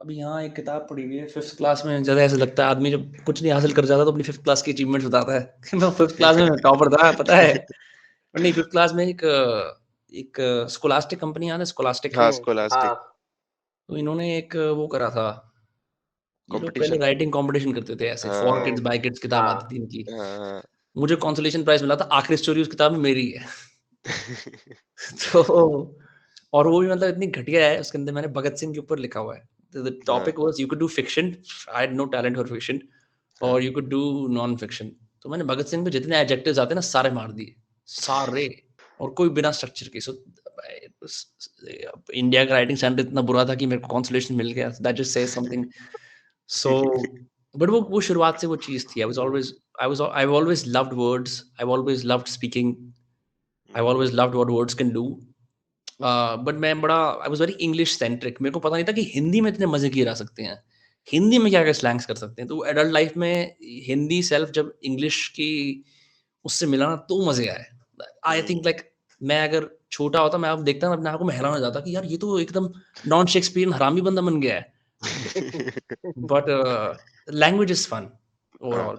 अभी यहाँ एक किताब पढ़ी हुई है 5th क्लास में। ज़्यादा ऐसा लगता है आदमी जब कुछ नहीं हासिल कर जाता तो अपनी 5th क्लास की अचीवमेंट्स बताता है कि मैं 5th क्लास में टॉपर था, पता है? और नहीं, 5th क्लास में एक स्कोलास्टिक कंपनी याद है, स्कोलास्टिक? हाँ हाँ स्कोलास्टिक तो इन्होंने एक वो करा था, ये लोग पहले कंपटीशन। राइटिंग कॉम्पिटिशन करते थे ऐसे, फॉर हाँ किड्स बाय किड्स किताब हाँ आती थी इनकी। हाँ मुझे कंसोलेशन प्राइज़ मिला था, आखिरी स्टोरी उस किताब में मेरी है। हाँ। तो और वो भी मतलब इतनी घटिया है, उसके अंदर मैंने भगत सिंह के ऊपर लिखा हुआ है। द हाँ topic was you could do fiction, I had no talent for fiction, हाँ और you could do non fiction. तो मैंने भगत सिंह पे जितने एडजेक्टिव्स आते हैं ना सारे मार दिए, सारे, और कोई बिना स्ट्रक्चर के। सो इंडिया का राइटिंग स्टैंडर्ड इतना बुरा था कि मेरे को कंसोलेशन मिल गया, that just says something. So but वो शुरुआत से वो चीज़ थी। I always loved words, I always loved speaking, I always loved what words can do. But मैं बड़ा, I was very English centric. मेरे को पता नहीं था कि हिंदी में इतने मज़े किए जा सकते हैं। हिंदी में क्या-क्या स्लैंग्स कर सकते हैं। तो एडल्ट लाइफ़ में हिंदी सेल्फ जब इंग्लिश की उससे मिला ना तो मज़े आए। आई थिंक लाइक मैं अगर छोटा होता, मैं अब देखता ना अपने आप को, मैं हैरान हो जाता कि यार ये तो एकदम नॉन शेक्सपियरियन हरामी बंदा बन गया है। बट लैंग्वेज इज़ फन हाँ, ओवरऑल।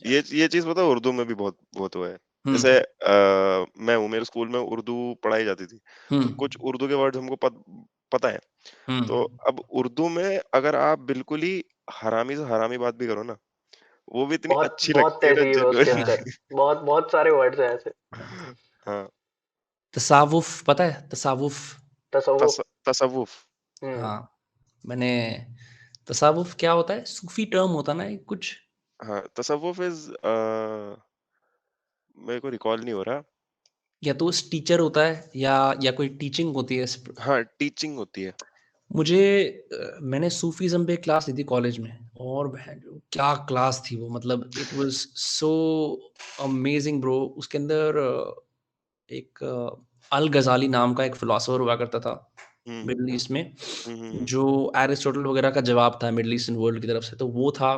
या ये चीज पता है उर्दू में भी बहुत बहुत हुआ है। हुँ, जैसे मैं हूँ, मेरे स्कूल में उर्दू पढ़ाई जाती थी, हुँ, तो कुछ उर्दू के वर्ड हमको पता है। हुँ। तो अब उर्दू में अगर आप बिल्कुल ही हरामी से हरामी बात भी करो ना, वो भी इतनी बहुत अच्छी बहुत लगती है ना, तहज़ीब है उसके जेन्युइन। अंदर, बहुत बहुत सारे वर्ड्स हैं ऐसे। हाँ, तसावुफ़ पता है? तसावुफ़? तसव्वुफ़। तसव्वुफ। हुँ, हाँ, मैंने तसावुफ़ क्या होता है? सूफ़ी टर्म होता है ना एक कुछ? हाँ, तसव्वुफ इज मेरे को रिकॉल नहीं हो रहा। या तो टीचर होता है या कोई टीचिंग होती है हाँ, टीचिंग होती है। मुझे मैंने सूफ़ीज़्म पे एक क्लास ली थी कॉलेज में, और क्या क्लास थी वो, मतलब it was so amazing bro. उसके अंदर एक अल गजाली नाम का एक फिलोसोफर हुआ करता था हम्म मिडिल ईस्ट में, हम्म जो एरिस्टोटल वगैरह का जवाब था मिडिल ईस्टर्न वर्ल्ड की तरफ से, तो वो था।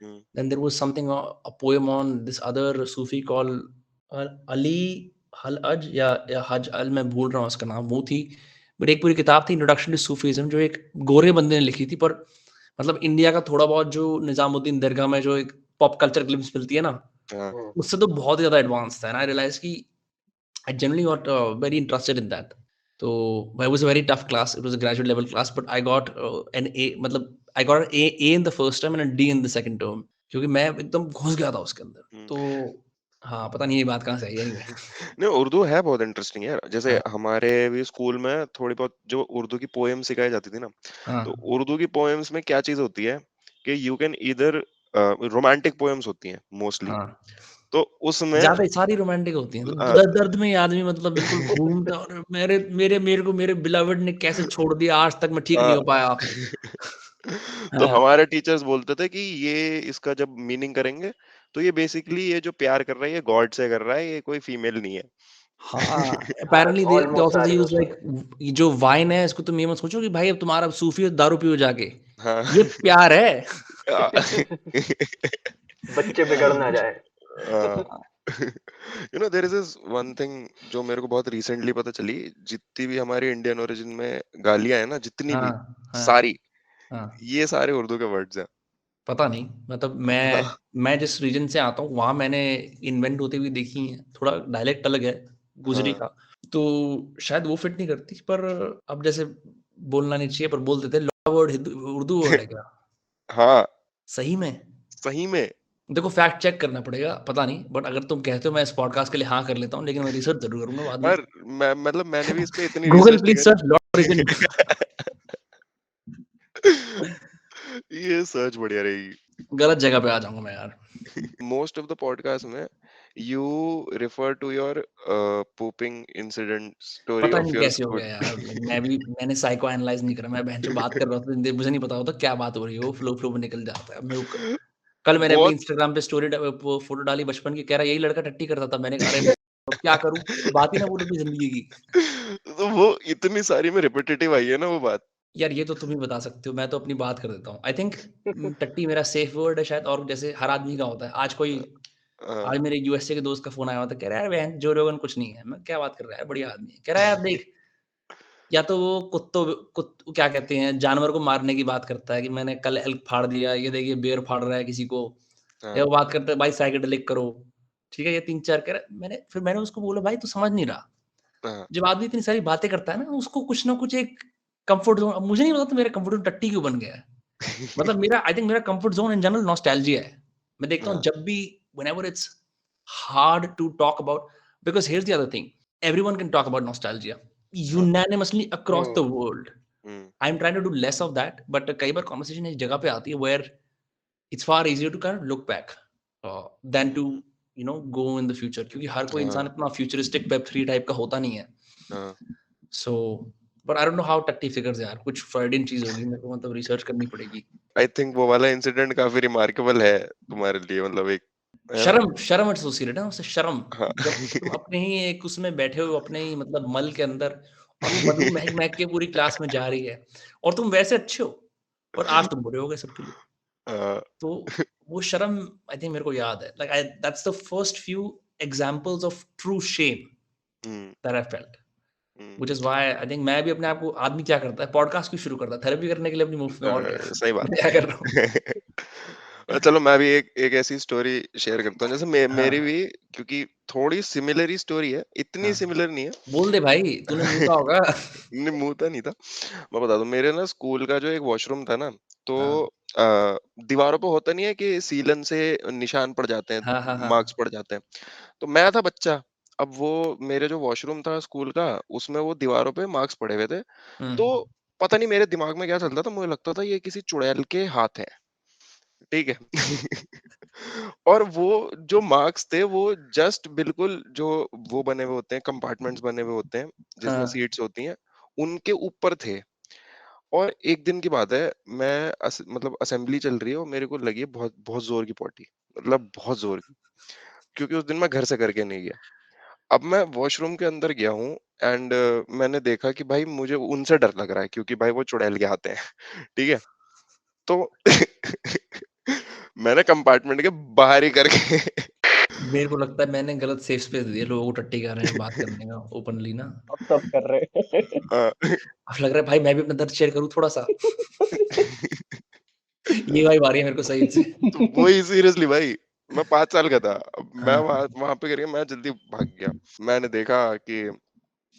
Hmm then there was something a poem on this other Sufi called Ali हल अज या हज अल, मैं भूल रहा हूँ उसका नाम, वो थी। बट एक पूरी किताब थी इंट्रोडक्शन टू सूफीज्म, जो एक गोरे बंदे ने लिखी थी, पर मतलब इंडिया का थोड़ा बहुत जो निजामुद्दीन दरगाह में जो एक पॉप कल्चर ग्लिम्स मिलती है ना, हाँ उससे तो बहुत ही ज़्यादा एडवांस था। एंड आई रियलाइज़ कि I generally got very interested in that. So it was a very tough class. It was a graduate level class, but I got an A. मतलब I got an A in the first term and a D in the second term. क्योंकि मैं एकदम घुस गया था उसके अंदर। हम्म। तो हाँ, पता नहीं ये बात कहाँ से आई anyway। नहीं, उर्दू है बहुत इंटरेस्टिंग यार। जैसे हाँ, हमारे भी स्कूल में थोड़ी बहुत जो उर्दू की पोएम सिखाई जाती थी ना, हाँ, तो उर्दू की पोएम्स में क्या चीज होती है कि यू कैन इधर रोमांटिक पोएम्स होती हैं मोस्टली, हाँ। तो उसमें ज़्यादा सारी रोमांटिक होती हैं। तो अ, दर्द में ये आदमी मतलब बिल्कुल घूमता, और मेरे को मेरे बिलवड ने कैसे छोड़ दिया, आज तक मैं ठीक नहीं अ, हो पाया। तो हाँ, हमारे टीचर्स बोलते थे कि ये इसका जब मीनिंग करेंगे तो ये बेसिकली ये जो प्यार कर रहा है ये गॉड से कर रहा है, ये कोई फीमेल नहीं है। हाँ, हाँ, apparently they ऑलमोस्ट also सारी use उसमें। like ये जो वाइन है, इसको तुम ये मत सोचो कि भाई अब तुम्हारा सूफी हो, दारू पियो जाके। हाँ। ये प्यार है। बच्चे बिगड़ हाँ, ना जाए। हाँ, you know there is this one thing जो मेरे को बहुत रिसेंटली पता चली। जितनी भी हमारी इंडियन ओरिजिन में गालियां है ना, जितनी भी हाँ, हाँ, सारी, हाँ। ये सारे उर्दू के वर्ड्स हैं। पता नहीं, मतलब हाँ मैं जिस रीजन से आता हूँ वहाँ मैंने इन्वेंट होते हुए देखी हैं। थोड़ा डायलेक्ट अलग है गुजरी हाँ का, तो शायद वो फिट नहीं करती। पर अब जैसे बोलना नहीं चाहिए, पर बोल देते हैं। लौड़ा वर्ड उर्दू वर्ड है क्या? हाँ, सही में? सही में। देखो फैक्ट चेक करना पड़ेगा, पता नहीं, बट अगर तुम कहते हो मैं इस पॉडकास्ट के लिए हाँ कर लेता हूँ, लेकिन मैं रिसर्च ज़रूर करूँगा बाद में। और मैं मतलब मैंने भी इस पे इतनी गूगल रिसर्च नहीं प्लीज़ सर्च लॉर्ड करी। ओरिजिन। ये सर्च बढ़िया रहेगी। गलत जगह पे आ जाऊँगा मैं यार। मोस्ट ऑफ द पॉडकास्ट में you refer to your pooping incident story पता ऑफ नहीं योर कैसे हो स्कूल। गया यार। मैंने साइको एनालाइज़ नहीं करा। मैं बहनचोद बात कर रहा था, मुझे नहीं पता होता क्या बात हो रही है, वो फ्लो में निकल जाता है। अब मेरे को कल मैंने अपनी बहुत। इंस्टाग्राम पे स्टोरी वो फ़ोटो डाली बचपन की, कह रहा है यही लड़का टट्टी करता था। मैंने कहा अरे अब क्या करूँ? बात ही ना बोलूँ अपनी ज़िंदगी की। तो वो इतनी सारी में रिपीटेटिव आई है ना वो बात। यार ये तो तुम ही बता सकते हो, मैं तो अपनी बात कर देता हूँ। आई थिंक टट्टी मेरा सेफ वर्ड है शायद, और जैसे हर आदमी का होता है। हाँ, आज मेरे यूएसए के दोस्त का फ़ोन आया हुआ था, कह रहा है यार बहन जो रोगन कुछ नहीं है। मैं क्या बात कर रहा है, बढ़िया आदमी है। कह रहा है यार देख, या तो वो क्या कहते हैं, जानवर को मारने की बात करता है कि मैंने कल एल्क फाड़ दिया, ये देखिए बेर फाड़ रहा है किसी को, या हाँ, वो बात करता है भाई साइकेडेलिक करो, ठीक है? ये 3-4 कह रहा मैंने उसको बोला भाई तू समझ नहीं रहा। हाँ, जब आदमी इतनी सारी बातें करता है ना, उसको कुछ ना कुछ एक कम्फर्ट ज़ोन। अब मुझे नहीं पता तो मेरा कम्फर्ट ज़ोन टट्टी क्यों बन गया है? मतलब मेरा आई थिंक मेरा comfort zone in general nostalgia है। मैं देखता हूँ हाँ, जब भी whenever it's hard to talk about, because here's the other thing, everyone can talk about nostalgia हाँ, यूनानिमसली अक्रॉस द हम्म। वर्ल्ड। हम्म, I am trying to do less of that, but कई बार कन्वर्सेशन इस जगह पे आती है where it's far easier to kind of look back than to hmm, go in the future, क्योंकि हर कोई हाँ, इंसान इतना फ्यूचरिस्टिक वेब 3 टाइप का होता नहीं है। हाँ। So but I don't know how टट्टी फिगर्स यार, कुछ फ्रॉइडियन चीज़ होगी, मेरे को मतलब रिसर्च करनी पड़ेगी। आई थिंक वो वाला इंसिडेंट काफी रिमार्केबल है तुम्हारे लिए, मतलब एक, है ना? शर्म एसोसिएटेड है उससे, शर्म। हाँ। जब तुम अपने ही एक उसमें बैठे हो, अपने ही मतलब मल के अंदर, और वो बदबू महक-महक के पूरी क्लास में जा रही है, और तुम वैसे अच्छे हो, पर आज तुम बुरे हो गए सबके लिए। हाँ, तो वो शर्म आई थिंक मेरे को याद है। Like I that's the first few examples of true shame hmm, that I felt. Hmm, which is why I think मैं भी अपने आप को, आदमी क्या करता है पॉडकास्ट क्यों शुरू करता है? थेरेपी करने के लिए अपनी मुफ्त में, और क्या? सही बात। मैं क्या कर रहा हूँ? चलो मैं भी एक एक ऐसी स्टोरी शेयर करता हूँ। जैसे मेरी हाँ, भी, क्योंकि थोड़ी सिमिलर ही स्टोरी है, इतनी हाँ। सिमिलर नहीं है। बोल दे भाई, तूने मूता होगा। नहीं, मुंह तो नहीं था। मैं बता दूं, मेरे ना स्कूल का जो एक वॉशरूम था ना, तो हाँ। दीवारों पे होता नहीं है कि सीलन से निशान पड़ जाते हैं, हाँ, हाँ, मार्क्स हाँ। पड़ जाते हैं। तो मैं था बच्चा। अब वो मेरे जो वॉशरूम था स्कूल का, उसमें वो दीवारों पे मार्क्स पड़े हुए थे। हुँ। तो पता नहीं मेरे दिमाग में क्या चलता था, मुझे लगता था ये किसी चुड़ैल के हाथ है। ठीक है। और वो जो मार्क्स थे वो जस्ट बिल्कुल जो वो बने हुए होते हैं, कंपार्टमेंट्स बने हुए होते हैं जिसमें हाँ, सीट्स होती हैं, उनके ऊपर थे। और एक दिन की बात है, मतलब असेंबली चल रही है और मेरे को लगी है बहुत बहुत जोर की पॉटी, मतलब बहुत जोर की, क्योंकि उस दिन मैं घर से करके नहीं गया। अब मैं वॉशरूम के अंदर गया हूँ एंड मैंने देखा कि भाई मुझे उनसे डर लग रहा है, क्योंकि भाई वो चुड़ैल के आते हैं। ठीक है, तो मैंने कंपार्टमेंट के बाहर ही करके मेरे को लगता है मैंने गलत सेफ स्पेस दिया लोगों को टट्टी के बारे में बात करने का ओपनली ना। अब सब कर रहे हाँ। अब लग रहा है भाई मैं भी अपना दर्द शेयर करूँ थोड़ा सा। ये वाइब आ रही है मेरे को सही से। तो वही सीरियसली भाई, मैं 5 साल का था। अब मैं हाँ, वहां पे करके मैं जल्दी भाग गया। मैंने देखा कि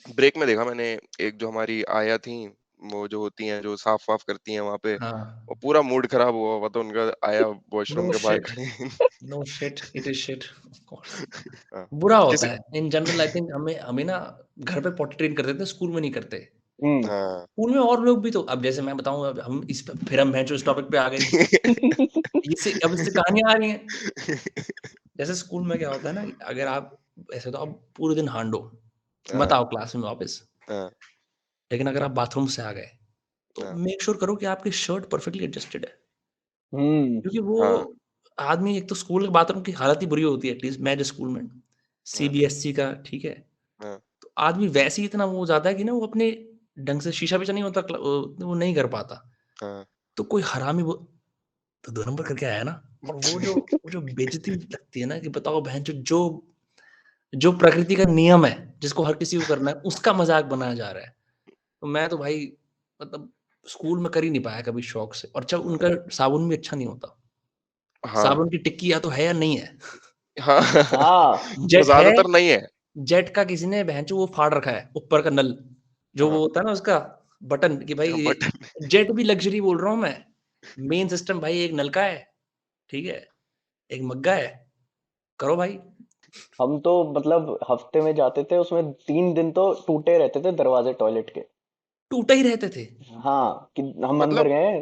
ब्रेक में देखा मैंने, एक जो हमारी आया थी, वो जो होती हैं जो साफ वाफ करती हैं वहां पे, हाँ। वो पूरा मूड खराब हुआ हुआ था उनका, आया वॉशरूम नो के बाहर शिट, खड़ी। No shit, it is shit of course. हाँ, बुरा किसी होता है इन जनरल। आई थिंक हमें हमें ना घर पे पॉटी ट्रेन कर देते हैं, स्कूल में नहीं करते। हाँ। स्कूल में और लोग भी तो, अब जैसे मैं बताऊँ, अब हम इस पे फिर हम भैंचो इस टॉपिक पे आ गए। अब इससे कहानियाँ आ रही हैं। जैसे स्कूल में क्या होता है ना, अगर आप ऐसे तो आप पूरे दिन हांडो, मत हाँ, आओ क्लास में वापस। हाँ, लेकिन अगर आप बाथरूम से आ गए, तो हाँ, मेक श्योर करो कि आपकी शर्ट परफेक्टली एडजस्टेड है। हम्म क्योंकि वो हाँ, आदमी, एक तो स्कूल के बाथरूम की हालत ही बुरी होती है, एटलीस्ट मैं जिस स्कूल में, हाँ, सीबीएसई का, ठीक है? हाँ, तो आदमी वैसे ही इतना वो हो जाता है कि ना वो अपने ढंग से शीशा-वीशा नहीं होता, वो नहीं कर पाता। हाँ, तो कोई हरामी वो तो 2 नंबर करके आया ना, और वो जो बेइज्जती लगती है ना कि बताओ बहनचोद, जो जो प्रकृति का नियम है, जिसको हर किसी को करना है, उसका मज़ाक बनाया जा रहा है। तो मैं तो भाई, मतलब स्कूल में कर ही नहीं पाया कभी शौक से। और अच्छा, उनका साबुन भी अच्छा नहीं होता। हाँ, साबुन की टिक्की या तो है या नहीं है। हाँ, हाँ और जेट है, ज्यादातर नहीं है। जेट का किसी ने बहनचोद वो फाड़ रखा है, ऊपर का नल, जो वो हाँ, होता है ना उसका बटन, कि भाई ये बट जेट भी लग्ज़री बोल रहा हूँ मैं। मेन सिस्टम भाई एक नल का है, ठीक है? एक मग्गा है, करो भाई। हम तो मतलब हफ्ते में जाते थे, उसमें 3 दिन तो टूटे रहते थे दरवाजे टॉयलेट के। टूटे ही रहते थे। हाँ कि हम अंदर मतलब गए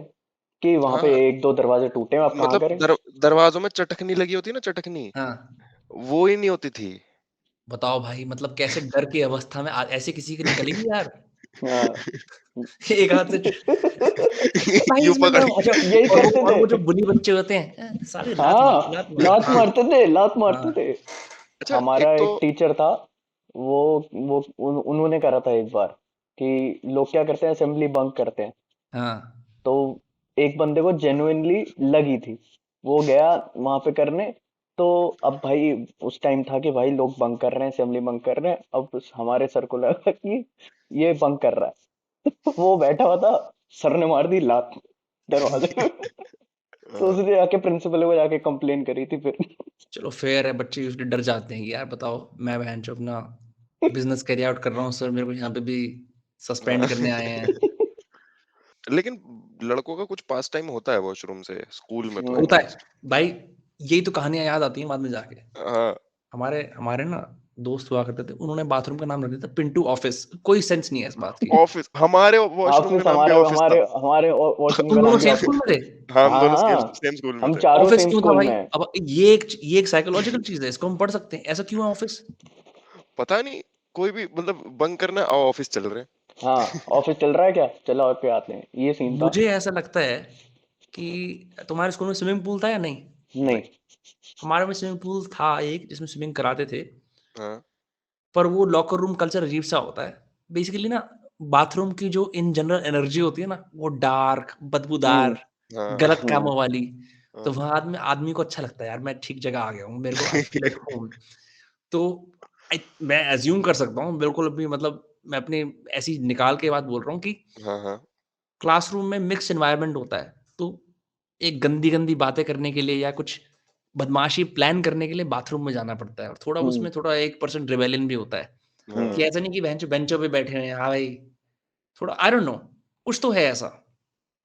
कि वहां पे हाँ, 1-2 दरवाजे टूटे हैं, आप कहाँ मतलब करें। दरवाजों में चटकनी लगी होती है ना, चटकनी, हाँ, वो ही नहीं होती थी। बताओ भाई, मतलब कैसे डर की अवस्था में ऐसे किसी की निकलेगी यार। हाँ एक हाथ से भाई यूं इसमें पकड़ मैं, अच्छा, के। और यही वो करते और थे। वो जो बुली बच्चे होते हैं, साले लात मार, हाँ लात मार। लात हाँ, मारते थे, लात हाँ, मारते थे। अच्छा, हमारा एक तो एक टीचर था, उन्होंने करा था एक बार कि लोग क्या करते हैं, असेंबली बंक करते हैं। हाँ, तो एक बंदे को जेन्युइनली लगी थी, वो गया वहां पे करने। तो अब भाई उस टाइम था कि भाई लोग बंक कर रहे हैं, असेंबली बंक कर रहे हैं, अब हमारे सर को लगा कि ये बंक कर रहा है। वो बैठा हुआ था, सर ने मार दी लात दरवाजे में। तो हाँ, उसने जाके प्रिंसिपल को जाके कंप्लेन करी थी फिर। चलो फेयर है, बच्चे यूजुअली डर जाते हैं कि यार बताओ, मैं बहनचोद अपना बिजनेस कैरी आउट कर रहा हूँ, सर मेरे को यहाँ पे भी सस्पेंड हाँ। करने आए हैं। लेकिन लड़कों का कुछ पास टाइम होता है वॉशरूम से, स्कूल में तो होता एटलीस्ट। है भाई, यही तो कहानियां याद आती हैं बाद में जाके। हाँ, हमारे हमारे ना दोस्त हुआ करते थे, उन्होंने बाथरूम का नाम रख दिया था पिंटू ऑफिस। कोई सेंस नहीं है इस बात की। ऑफिस, हमारे वॉशरूम का ऑफिस, नाम भी हमारे ऑफिस था। हमारे हमारे वॉशरूम तुम का दोनों नाम भी सेम ऑफिस। स्कूल में थे? हाँ, हम हाँ दोनों सेम हाँ, सेम स्कूल में हम थे। चारों ऑफिस सेम क्यों था स्कूल भाई? में हैं। अब ये एक साइकोलॉजिकल चीज है, इसको हम पढ़ सकते हैं। ऐसा क्यों है ऑफिस? पता नहीं, कोई भी मतलब बंक करना, आओ ऑफिस चल रहे हैं। हाँ ऑफिस चल रहा है क्या, चलो और पे आते हैं, ये सीन था। मुझे ऐसा लगता है कि तुम्हारे स्कूल में स्विमिंग पूल था या नहीं? नहीं। नहीं। हमारे में स्विमिंग पूल था एक, जिसमें स्विमिंग कराते थे। हाँ, पर वो लॉकर रूम कल्चर अजीब सा होता है। बेसिकली ना, बाथरूम की जो इन जनरल एनर्जी होती है ना, वो डार्क, हम्म बदबूदार, हाँ, गलत कामों हम्म वाली। तो हाँ, वहाँ आदमी आदमी को अच्छा लगता है, यार मैं ठीक जगह आ गया हूँ, मेरे को आई फील एट होम। तो मैं अज्यूम कर सकता हूँ बिल्कुल, अभी मतलब मैं अपनी ऐसी निकाल के बात बोल रहा हूँ कि हाँ, हाँ, क्लासरूम में मिक्स एनवायरनमेंट होता है। तो एक गंदी-गंदी बातें करने के लिए या कुछ बदमाशी प्लान करने के लिए बाथरूम में जाना पड़ता है, और थोड़ा हम्म उसमें थोड़ा 1% रिबेलियन भी होता है। कि हाँ, ऐसा नहीं कि बेंचों बेंचों पे बैठे हैं, हाँ भाई, थोड़ा आई डोंट नो, कुछ तो है ऐसा।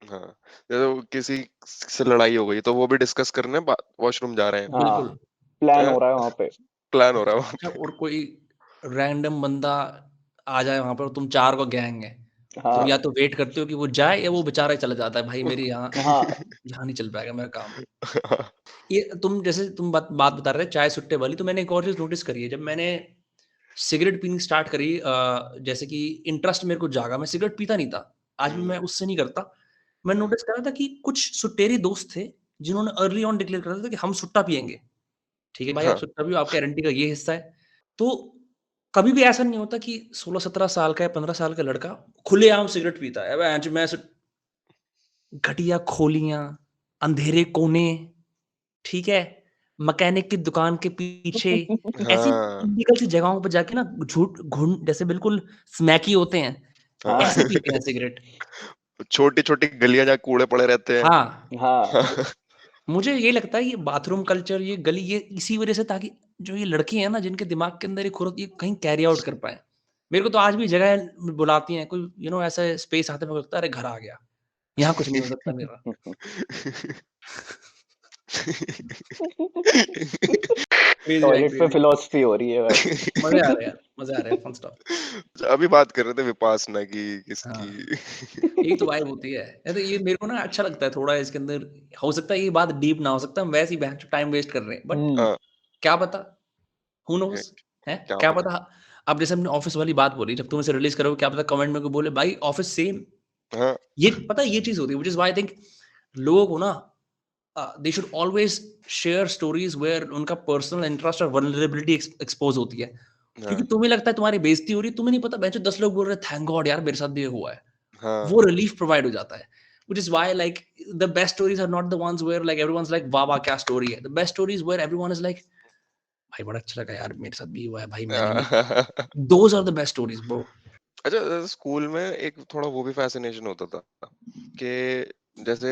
हाँ। जैसे वो किसी से लड़ाई हो गई तो वो भी डिस्कस करने वॉशरूम जा रहे हैं। हाँ, बिल्कुल। प्लान हो हैं? रहा है वहां पे। प्लान हो रहा है वहां अच्छा, पे। और कोई रैंडम बंदा आ जाए वहाँ पर और तुम 4 को गैंग है। तुम या हाँ तो वेट करते हो कि वो जाए, या वो बेचारा ही चला जाता है, भाई मेरी यहाँ हाँ यहाँ नहीं चल पाएगा मेरा काम। ये तुम जैसे तुम बात बात बता रहे चाय सुट्टे वाली, तो मैंने एक और चीज़ नोटिस करी है। जब मैंने सिगरेट पीनी स्टार्ट करी, जैसे कि इंटरेस्ट मेरे को जागा, मैं सिगरेट पीता नहीं था। आज भी मैं उससे नहीं करता। मैं नोटिस कर रहा था कि कुछ सुटेरे दोस्त थे जिन्होंने अर्ली ऑन डिक्लेयर कर दिया था कि हम सुट्टा पिएंगे। ठीक है भाई, आप हाँ सुट्टा पियो, आपके गारंटी का ये हिस्सा है। तो कभी भी ऐसा नहीं होता कि 16-17 साल का या 15 साल का लड़का खुलेआम सिगरेट पीता है। अबे मैं घटिया खोलियां, अंधेरे कोने, ठीक है, मैकेनिक की दुकान के पीछे, ऐसी हाँ इल्लीगल सी जगहों पे जाके ना झूठ घुन जैसे बिल्कुल स्मैकी होते हैं, हाँ ऐसे पीते हैं सिगरेट। छोटी छोटी गलियां जहाँ कूड़े पड़े रहते हैं। हाँ, हाँ मुझे ये लगता है ये बाथरूम कल्चर, ये गली, ये इसी वजह से, ताकि जो ये लड़के हैं ना जिनके दिमाग के अंदर ये खुरत, ये कहीं कैरी आउट कर पाए। मेरे को तो आज भी जगह बुलाती हैं, कोई ऐसा स्पेस आता है, मेरे को लगता है अरे घर आ गया, यहाँ कुछ नहीं हो सकता मेरा। क्रेजी भाई, टॉयलेट पे क्रेजी। फिलोसफी हो रही है भाई। मजे आ रहे हैं यार, मजे आ रहे हैं, फन स्टफ। अभी बात कर रहे थे विपासना की हाँ, किसकी। यही तो वाइब होती है। तो ये मेरे को ना अच्छा लगता है थोड़ा इसके अंदर। हो सकता है ये बात डीप ना हो सकता, हम वैसे ही टाइम वेस्ट कर रहे हैं, बट हम्म। हाँ, क्या पता, हु नोस, है क्या क्या पता। पता। अब जैसे हमने ऑफिस वाली बात बोली, जब तुम इसे रिलीज करोगे, क्या पता कमेंट में कोई बोले भाई ऑफिस सेम। हाँ ये पता है, ये चीज होती है, which is why I think लोगों को ना they should always share stories where उनका पर्सनल इंटरेस्ट और वल्नरेबिलिटी एक्सपोज होती है। क्योंकि हाँ तुम्हें लगता है तुम्हारी बेइज्जती हो रही है, तुम्हें नहीं पता बेंचो 10 लोग बोल रहे हैं थैंक गॉड यार मेरे साथ भी ये हुआ है। हाँ वो रिलीफ प्रोवाइड हो जाता है। Which is why like the best stories are not the ones where like everyone's like वाह वाह क्या स्टोरी है। The best stories where everyone is like भाई बड़ा अच्छा लगा यार, मेरे साथ भी हुआ है भाई, मैंने भी। Those are the best stories, bro. अच्छा, स्कूल में एक थोड़ा वो भी फैसिनेशन होता था कि जैसे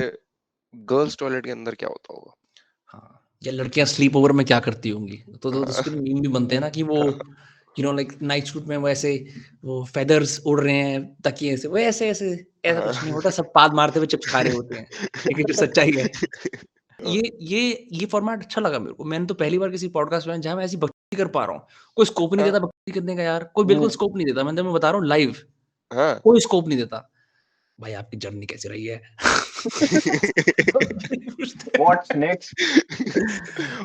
गर्ल्स टॉयलेट के अंदर क्या होता होगा। हाँ, या लड़कियां स्लीप ओवर में क्या करती होंगी, तो उसके मीम भी बनते हैं ना कि वो लाइक नाइट सूट में वैसे वो फेदर्स उड़ रहे हैं तकिए से, वो ऐसे ऐसे, ऐसा हाँ। कुछ नहीं होता, सब पाद मारते हुए चिप्स खा रहे होते हैं। लेकिन जो सच्चाई है, हाँ, ये फॉर्मेट अच्छा लगा मेरे को। मैंने तो पहली बार किसी पॉडकास्ट में जहाँ मैं ऐसी भक्ति कर पा रहा हूँ। कोई स्कोप नहीं हाँ, देता भक्ति करने का यार, कोई बिल्कुल हम्म। स्कोप नहीं देता। मैं बता रहा हूँ लाइव, हाँ। कोई स्कोप नहीं देता। भाई आपकी जर्नी कैसी रही है? पूछते हैं। What's next?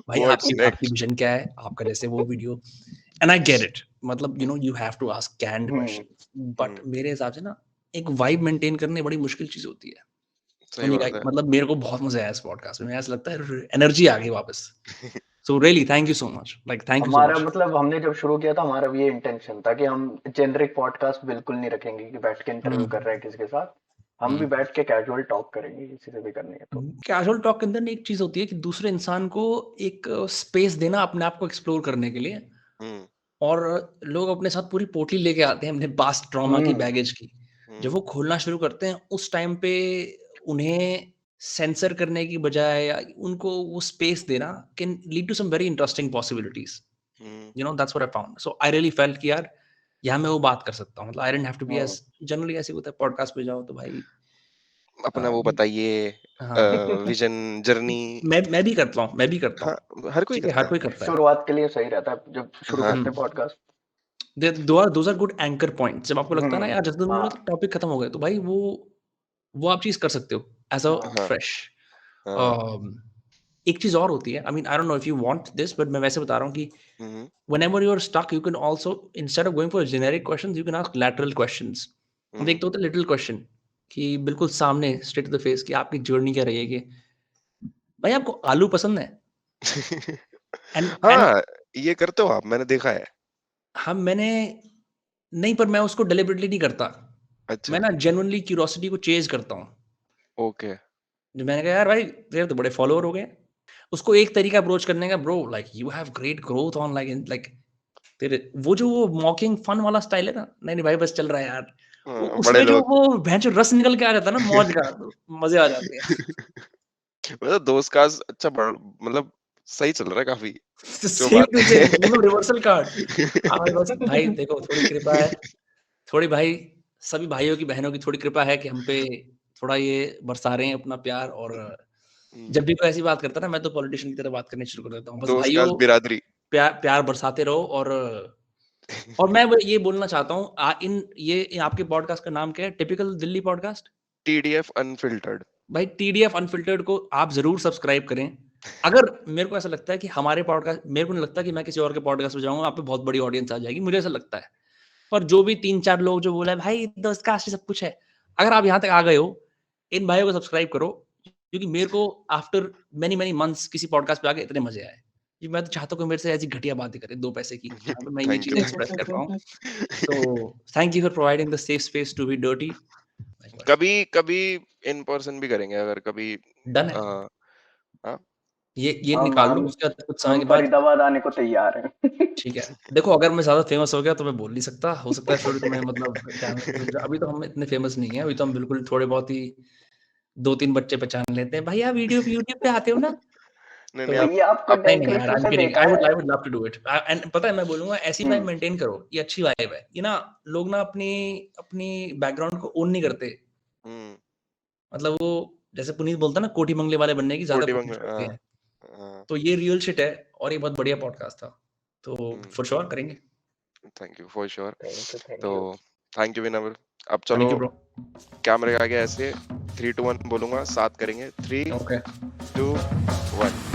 भाई What's आपकी next? विजन क्या है? आपका जैसे वो video, and I get it, मतलब यू हैव टू आस्क कैंड हम्म। क्वेश्चन, बट मेरे हिसाब से ना एक वाइब मेंटेन करने बड़ी मुश्किल चीज होती है। सही बात है। मतलब मेरे को बहुत मजा आया इस पॉडकास्ट में, ऐसा लगता है एनर्जी आ गई वापस। So really thank you so much, like thank you so हमारा मच। मतलब हमने जब शुरू किया था, हमारा भी ये इंटेंशन था कि हम जेनरिक पॉडकास्ट बिल्कुल नहीं रखेंगे कि बैठ के इंटरव्यू कर रहे हैं किसी के साथ। हम भी बैठ के कैजुअल टॉक करेंगे, किसी से भी करनी है तो। कैजुअल टॉक के अंदर एक चीज होती है कि दूसरे इंसान को एक स्पेस देना अपने आप को एक्सप्लोर करने के लिए, हम्म और लोग अपने साथ पूरी पोटली लेके आते हैं अपने पास्ट ट्रॉमा की, हम्म। बैगेज की। जब हम्म वो खोलना शुरू करते हैं उस टाइम पे उन्हें सेंसर करने की बजाय या उनको वो स्पेस देना can lead to some very interesting possibilities. Hmm that's what I found. So I really felt कि यार यहाँ मैं वो बात कर सकता हूँ, मतलब I don't have to be hmm. As generally ऐसे होता है पॉडकास्ट पे जाओ तो भाई अपना वो बताइए, हाँ, विजन जर्नी। मैं भी करता हूँ, मैं भी करता हाँ, हूँ। हर कोई ठीक है, हर करता कोई है। करता है। शुरुआत के लिए सही रहता है जब शुरू हाँ करते हैं podcast. Those are good anchor points. जब आपको लगता है ना यार जब तुम हाँ टॉपिक खत्म हो गए, तो भाई वो आप चीज कर सकते हो एज अ हाँ। हाँ फ्रेश। हाँ। एक चीज और होती है, I mean I don't know if you want this, but मैं वैसे बता रहा हूँ कि हम्म whenever you're stuck, you can also, instead of going for generic questions, you can ask lateral questions. हम्म एक तो होता है लिटिल क्वेश्चन कि बिल्कुल सामने स्ट्रेट टू द फेस कि आपकी जर्नी क्या रही है, कि भाई आपको आलू पसंद है? एंड हाँ, ये करते हो आप, मैंने देखा है। हम मैंने नहीं, पर मैं उसको डेलिबरेटली नहीं करता। अच्छा। मैं ना जेन्युइनली क्यूरियोसिटी को चेज करता हूँ। ओके। जो मैंने कहा यार भाई तेरे तो बड़े फॉलोअर हो गए। उसको एक तरीका अप्रोच करने का, bro like you have great growth on like तेरे वो मॉकिंग फन वाला स्टाइल है ना, नहीं नहीं भाई बस चल रहा है यार। बड़े उसमें जो लोग। वो भैंचो रस निकल के आ जाता है ना मौज का, तो मजे आ जाते हैं। मतलब दोस्त का अच्छा मतलब सही चल रहा है काफी, जो सेम टू बात है। सेम, मतलब रिवर्सल कार्ड। हाँ भाई बस भाई देखो थोड़ी कृपा है, थोड़ी भाई सभी भाइयों की बहनों की थोड़ी कृपा है कि हम पे थोड़ा ये बरसा रहे हैं अपना प्यार। और जब भी कोई ऐसी बात करता है ना, मैं तो पॉलिटिशियन की तरह बात करनी शुरू कर देता हूँ। बस दोस्त का भाइयों बिरादरी। प्यार बरसाते रहो। और मैं वो ये बोलना चाहता हूँ, ये आपके पॉडकास्ट का नाम क्या है? Typical Delhi podcast. TDF unfiltered. भाई टीडीएफ अनफिल्टर्ड को आप जरूर सब्सक्राइब करें। अगर मेरे को ऐसा लगता है कि हमारे पॉडकास्ट, मेरे को नहीं लगता कि मैं किसी और के पॉडकास्ट में जाऊंगा, आप पे बहुत बड़ी ऑडियंस आ जाएगी, मुझे ऐसा लगता है। पर जो भी 3-4 लोग जो बोला है भाई दोस्त कास्ट सब कुछ है, अगर आप यहाँ तक आ गए हो, इन भाइयों को सब्सक्राइब करो, क्योंकि मेरे को आफ्टर मेनी मेनी मंथ्स किसी पॉडकास्ट पे आके इतने मजे आए कि मैं तो चाहता हूँ कि मेरे से ऐसी घटिया बातें करें 2 पैसे की, जहाँ पे मैं ये थैंक चीजें यू। एक्सप्रेस कर पाऊँ। तो thank you for providing the safe space to be dirty. कभी कभी इन पर्सन भी करेंगे अगर कभी डन है। हाँ ये हम निकाल लो, हम उसके बाद कुछ समय हम के बाद फरीदाबाद आने को तैयार हैं। ठीक है। देखो अगर मैं ज़्यादा फेमस हो गया तो मैं बोल नहीं सकता, हो सकता है फिर तो मैं मतलब क्या, अभी तो हम इतने फेमस नहीं है, अभी तो हम बिल्कुल थोड़े बहुत ही 2-3 बच्चे पहचान लेते हैं, भैया वीडियो यूट्यूब पे आते हो ना? नहीं तो नहीं तो ये आपको नहीं, डैन नहीं यार, clip I am say kidding, देखा है। I would love to do it. And पता है मैं बोलूँगा ऐसी वाइब मेंटेन करो, ये अच्छी वाइब है। ये ना लोग ना अपनी अपनी बैकग्राउंड को ओन नहीं करते। हम्म मतलब वो जैसे पुनीत बोलता है ना कोठी बंगले वाले बनने की ज़्यादा कोटी कोशिश बंग करते हैं। हाँ तो ये रियल शिट है और ये बहुत बढ़िया पॉडकास्ट था। तो फॉर श्योर करेंगे। Thank you for sure. Thank तो यू। थैंक यू विनम्र। अब चलो थैंक यू ब्रो। कैमरे के आगे ऐसे 3 2 1 बोलूंगा, साथ करेंगे 3 ओके। 2 1।